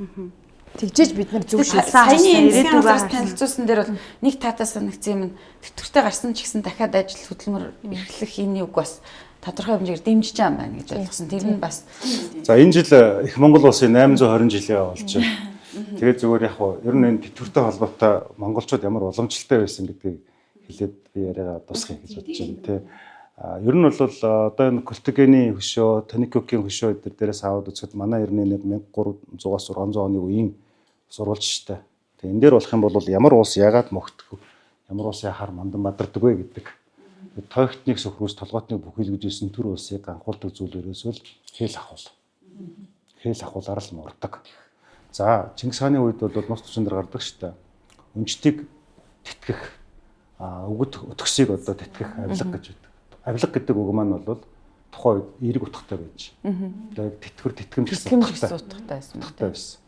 Speaker 4: Тэгжээж бид нар зөв шийдсэн.
Speaker 2: Саяны ирээдүйг танилцуулсан дээр бол нэг татаа санагдсан юм тэтгэвртэй гарсан ч гэсэн дахиад ажил хөдөлмөр эрхлэх энэ үг бас тодорхой хэмжээгээр дэмжиж байгаа юм байна гэж ойлгосон. Тэр нь бас
Speaker 3: за энэ жил их Монгол улсын 820 жилийн болж байна. Тэгээд зүгээр яг хуу ер нь энэ тэтгэвртэй холбоотой монголчууд ямар уламжлалтай байсан гэдгийг хэлээд би яриагаа дуусгая гэж бодож байна тий. Ер нь бол одоо энэ Көлтөгений хөшөө, Таникокийн хөшөө эдгээр дээрээс аваад үзэхэд манай ер нь 1300-аас 600 оны үеийн сурвалжтай. Тэгээ энэ дээр болох юм бол ямар улс яагаад могтдгоо, ямар улс яхаар мандан бадардаг вэ гэдэг. Тоогтныг сөхрөөс толгойтныг бүхэлгэжсэн төр улсыг анхуулдаг зүйл ерөөсөө хэл ахуул. Хэл ахуулаар л мурдаг. За Чингис хааны үед бол нус тушин дээр гардаг шүү дээ. Өнчтийг тэтгэх, өгөд өтгсийг одоо тэтгэх авилга гэж байдаг. авилга гэдэг үг маань бол тухайн үед эерэг утгатай байж. Тэгээд тэтгэр тэтгэмж гэсэн
Speaker 2: утгатай байсан.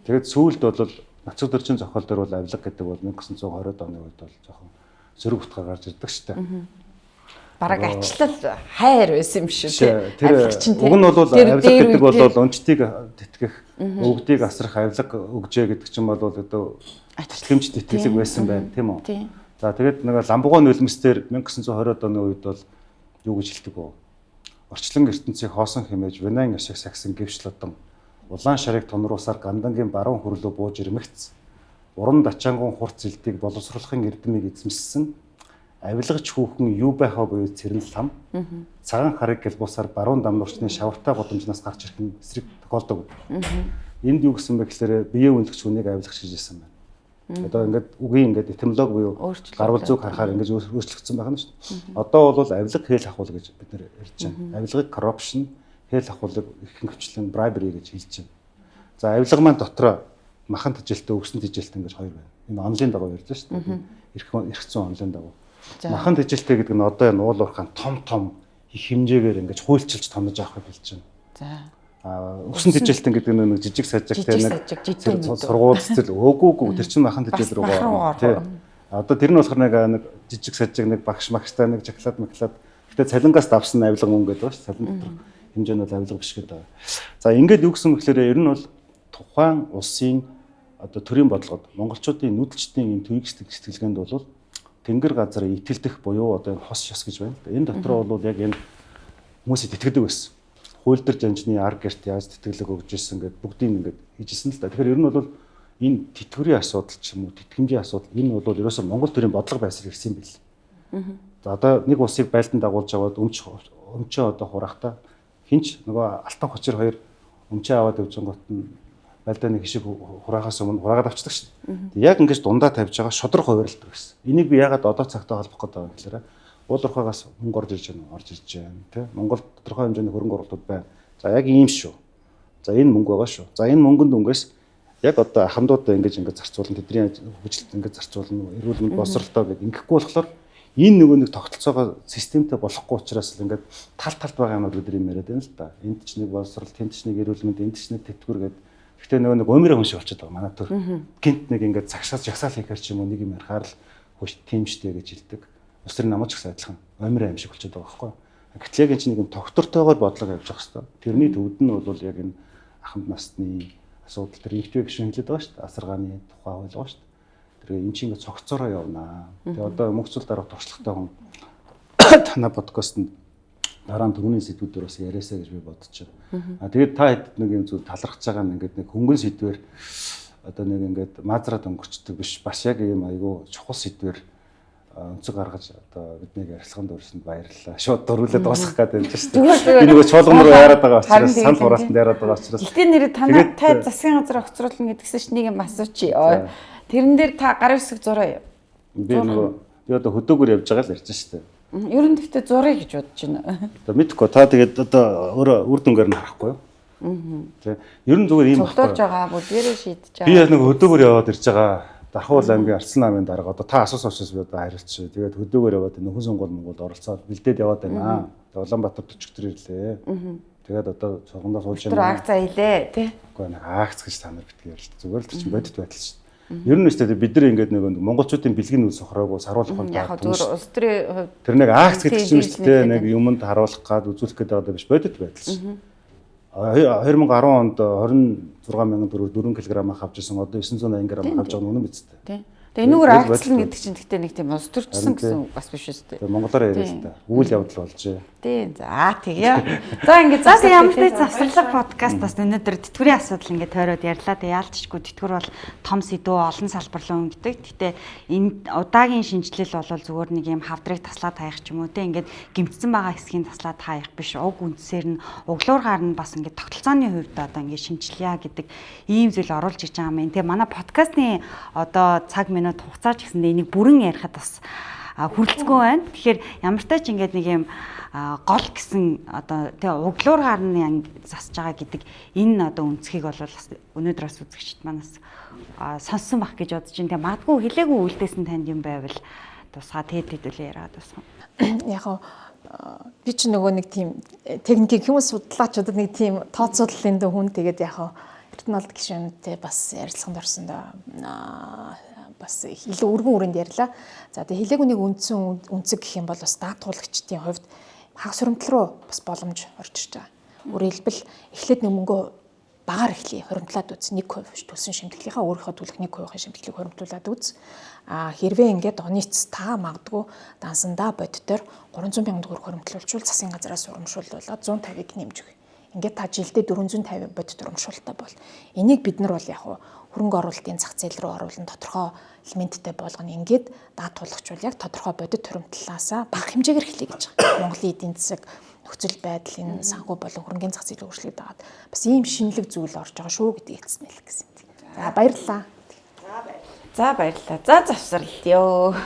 Speaker 3: Тэгээд сүүлд бол нацуд орчин зохиол дээр бол авилга гэдэг бол 1920-ад оны үед бол жоохон сөрөг утга гарч ирдэг шүү дээ.
Speaker 2: Бараг ачлал хайр байсан юм шүү
Speaker 3: дээ. Тэр уг нь бол авилга гэдэг бол өнчтийг тэтгэх, өвгдийг асрах авилга өгжээ гэдэг чинь бол одоо тэтгэмж тэтгэлэг байсан байна тийм үү? За тэгээд нэг ламбугоо нулимсээр 1920-ад оны үед бол юу гэж хэлдэг вэ? Орчлон ертөнцийг хоосон хэмээж Винайн ашиг сагсан гэвчлодон улаан шарыг тунруусаар гандангийн баруун хөрлөө бууж ирмэгц уран дачаангун хурц зэлтийг боловсруулахын эрдэмийг эзэмссэн авилгач хүүхэн юу байхаа буюу цэрэл лам цагаан харыг гэлбусаар баруун дамнуурчны шавартай годамжнаас гарч ирэх нь эсрэг тохиолдог. Энд юу гэсэн бэ гэхээр биеэ үнэлэгч хүнийг авилгач гэж хэлсэн байна. Одоо ингээд үгийн ингээд этимологи буюу гарвал зүг харахаар ингэж өөрчлөгдсөн байна шүү дээ. Одоо бол авилга хэл ахуул гэж бид нэр ярьж байна. Авилгыг corruption, хэл ахуулыг ихэнх хвчлэн bribery гэж хэлж байна. За авилга маань дотроо махан тэжээлтэй, өвсөн тэжээлтэй ингэж хоёр байна. Энэ онлын дагуу ярьж шүү дээ. Эрх зүйн онлын дагуу. Махан тэжээлтэй гэдэг нь одоо энэ уул уурхаан том их хэмжээгээр ингэж хуульчилж томнож авахыг хэлж байна.
Speaker 2: За
Speaker 3: өвсөн тэжээлтэн гэдэг нь нэг жижиг сажигтай нэг сургууль цэцэл өөгөөгүй тэр чинь махан тэжээл рүү гоо тий. Одоо тэр нь болохоор нэг жижиг сажиг нэг багш магштай нэг чоколад маклад гэтээ цалингаас давсан авилга мөнгө гэдэг ба ш. Цалин дотор хэмжээ нь бол авилга биш гэдэг. За ингээд юу гэсэн мэхлээрээ ер нь бол тухайн улсын одоо төрийн бодлогод монголчуудын нүүдэлчдийн энэ төвийг сэтгэлгээнд бол тэнгэр газар итгэлдэх буюу одоо хос ёс гэж байна л да. Энэ дотор бол яг энэ хүмүүсийг итгэдэг байсан. Хууль дээр жанжны арга гэрт яаж тэтгэлэг өгж ирсэн гэдэг бүгдийг ингээд хийжсэн л да. Тэгэхээр ер нь бол энэ тэтгэврийн асуудал ч юм уу тэтгэмжийн асуудал энэ бол ерөөсөө Монгол төрийн бодлого байсаар ирсэн юм бэл. За одоо нэг улсыг байлдан дагуулж аваад өмчөө одоо хураахтаа хинч нөгөө алтан хочир хоёр өмчөө аваад явж гот нь байлдаа нэг хишиг хураахаас өмнө хураагаад авчдаг шин. Яг ингэж дундаа тавьж байгаа шудраг хувирлдаг гэсэн. Энийг би ягаад одоо цагтаа холбох гэдэг вэ гэхээр уулуурхаагаас мөнгө орж ирж байна, орж ирж байна тий. Монгол тодорхой хэмжээний хөрөнгө оруулалтууд байна. За яг ийм шүү. За энэ мөнгө байгаа шүү. За энэ мөнгөнд өнгөөс яг одоо хамдуудаа ингэж зарцуулна, тэдний хөгжилд ингэж зарцуулна, эрүүл мэнд боловсролтой гэдэг ингэхгүй болохоор энэ нөгөө нэг тогтолцоогоо системтэй болохгүй учраас л ингээд талд байгаа юмуд бид юм яриад байна л да. Энд ч нэг боловсрол, тэнд ч нэг эрүүл мэнд, энд ч нэг тэтгэвэр гэдэг. Гэхдээ нөгөө нэг өмөрөө хүн шиг болчиход байгаа манай төр. Гинт нэг ингээд цагшаал жагсаал хийхээр ч юм уу нэг юм ярихаар л хөөш тиймштэй гэж хэлдэг. Ус тэр намаач гэсэн адилхан өмөрөө юм шиг болчиход байгаа байхгүй. Гэтэл яг энэ чинь нэг юм тогтвортойгоор бодлого явж байгаа хэвээр. Тэрний төвд нь бол яг энэ ахмад насны асуудал тэр нэгтвэ гişүн хэлээд байгаа шүү дээ. Асаргааны тухай ойлгоо шүү дээ. Тэр энэ чинь ингээд цогцоороо явнаа. Тэгээ одоо мөнхцөл дарга туршлагатай хүн танаа подкастт дараа нь түрүүний сэдвүүдээр бас яриасаа гэж би бодож байна. Тэгээд та хэд нэг юм зүйл талархаж байгаа нь ингээд нэг хөнгөн сэдвэр одоо нэг ингээд маазраад өнгөрчдөг биш бас яг ийм айгүй чухал сэдвэр өнцөг гаргаж одоо биднийг ярилцлаганд өрсөнд баярлалаа. Шууд дөрвөлээ дуусгах гэдэг юм шүү дээ. Би нөгөө чуулган руу яриад байгаа учраас санал хураалтанд яриад байгаа учраас.
Speaker 2: Гэтэ нэр танаа тай засгийн газар огцруулна гэдгсэн чинь нэг юм асуучих. Тэрэн дээр та гар хэсэг зураа.
Speaker 3: Би одоо хөдөөгөр явж байгаа л ярьж шүү дээ.
Speaker 2: Ер нь гэхдээ зургийг гэж бодож байна.
Speaker 3: Одоо мэдхгүй та тэгээд одоо өөрөө үр дүнгээр нь харахгүй юу? Тэ. Ер нь зүгээр ийм
Speaker 2: багтуулж байгаа бүгдээрээ шийдэж байгаа.
Speaker 3: Би яг нэг хөдөөгөр яваад ирж байгаа. Дархуул аймгийн Арслан намын дарга одоо та асуусан учраас би одоо хариулчих. Тэгээд хөдөөгөр яваад нөхөн сонгуул Монголд оролцоод бэлдээд яваад байна. Тэгээд Улаанбаатар 40 төр ирлээ. Тэгээд одоо цогондоо суулж
Speaker 2: байна. Тэр акц аялээ тий.
Speaker 3: Үгүй нэг акц гэж та нар битгий ярьж. Зүгээр л чинь бодит байдал шүү. Ер нь өстэй бид нар ингээд нэг монголчуудын бэлгийн үс сохроогүй саруулах юм
Speaker 2: байна. Яг зөв улс төрийн
Speaker 3: тэр нэг акц гэдэг чинь үстэй нэг юмд харуулах гад үзүүлэх гэдэг одоо биш бодит байдал шүү. 2010 онд 26,000 төгрөг 4 кг авч ирсэн одоо 980 г авч байгаа нь үнэн биз дээ.
Speaker 2: Тийм. Тэгээ энэгээр акцлна гэдэг чинь гэхдээ нэг тийм улс төрчсөн гэсэн бас биш шүү дээ.
Speaker 3: Монголоор яриад та. Үйл явдал болжээ.
Speaker 2: Тийм. За тэгье. За ингээд
Speaker 1: за ямар ч завсарлаг подкастаас өнөөдөр тэтгэврийн асуудал ингээд тойроод ярьлаа. Тэгээ яалтчгүй тэтгэвэр бол том сэдв олон салбарлуу өнгөдөг. Гэтэ энэ удаагийн шинжилэл бол зүгээр нэг юм хавдрыг таслаад хаях ч юм уу те ингээд гимтсэн байгаа хэсгийг таслаад хаях биш. Уг үндсээр нь углуургаар нь бас ингээд тогтолцооны хувьд одоо ингээд шинжилье гэдэг ийм зүйл оруулж ирж байгаа юм. Тэгээ манай подкастны одоо цаг минут хугацаач гэсэндээ энийг бүрэн ярихад бас хүрэлцгүй байна. Тэгэхээр ямар ч тач ингээд нэг юм гол гэсэн одоо тэгээ углуургаар нь засаж байгаа гэдэг энэ одоо үнцгийг бол өнөөдөр бас үзэгчд манаас сонссон бах гэж бодож байна. Тэгээ магадгүй хэлээгүй үлдээсэн танд юм байвал тусгаа тэгэд хэдүүлээ яриад тусах.
Speaker 4: Яг би ч нөгөө нэг тийм техникийн хүмүүс судлаачудад нэг тийм тооцооллын дэ хүн тэгээд яг Эрдэнэлд гишүүнтэй бас ярилцлаганд орсон доо бас илүү өргөн хүрээнд ярьлаа. За тэгээд хилээгүнийг үнцэг гэх юм бол бас даатгуулагчдын хувьд хагас хуримтлал руу бас боломж орж ирж байгаа. Өөрөөр хэлбэл эхлээд нэмэнгөө багаар эхлэе хуримтлаад үз 1% төлсөн шимтгэлийнхаа өөрийнхөө төлөх 1% шимтгэлийг хуримтлуулад үз. Хэрвээ ингээд оны эцэс та магадгүй дансандаа боддоор 300 сая төгрөг хуримтлуулчвал засгийн газраас урамшууллаад 150-ыг нэмж өгье. Ингээд та жилдээ 450 бодит урамшуултаа бол энийг бид нар бол яг хөрөнгө оруулалтын зах зээл рүү оруулан тодорхой элементтэй болгоно. Ингээд даатгуулагчвал яг тодорхой бодит хуримтлалаасаа бага хэмжээгээр эхлэе гэж байгаа. Монголын эдийн засаг нөхцөл байдлын санхүү болон хөрөнгөний зах зээлийн өөрчлөлт дагаад бас ийм шинэлэг зүйл орж байгаа шүү гэдгийг хэлсэн л гэсэн юм. За баярлалаа.
Speaker 2: За баярлалаа. За завсарлаа.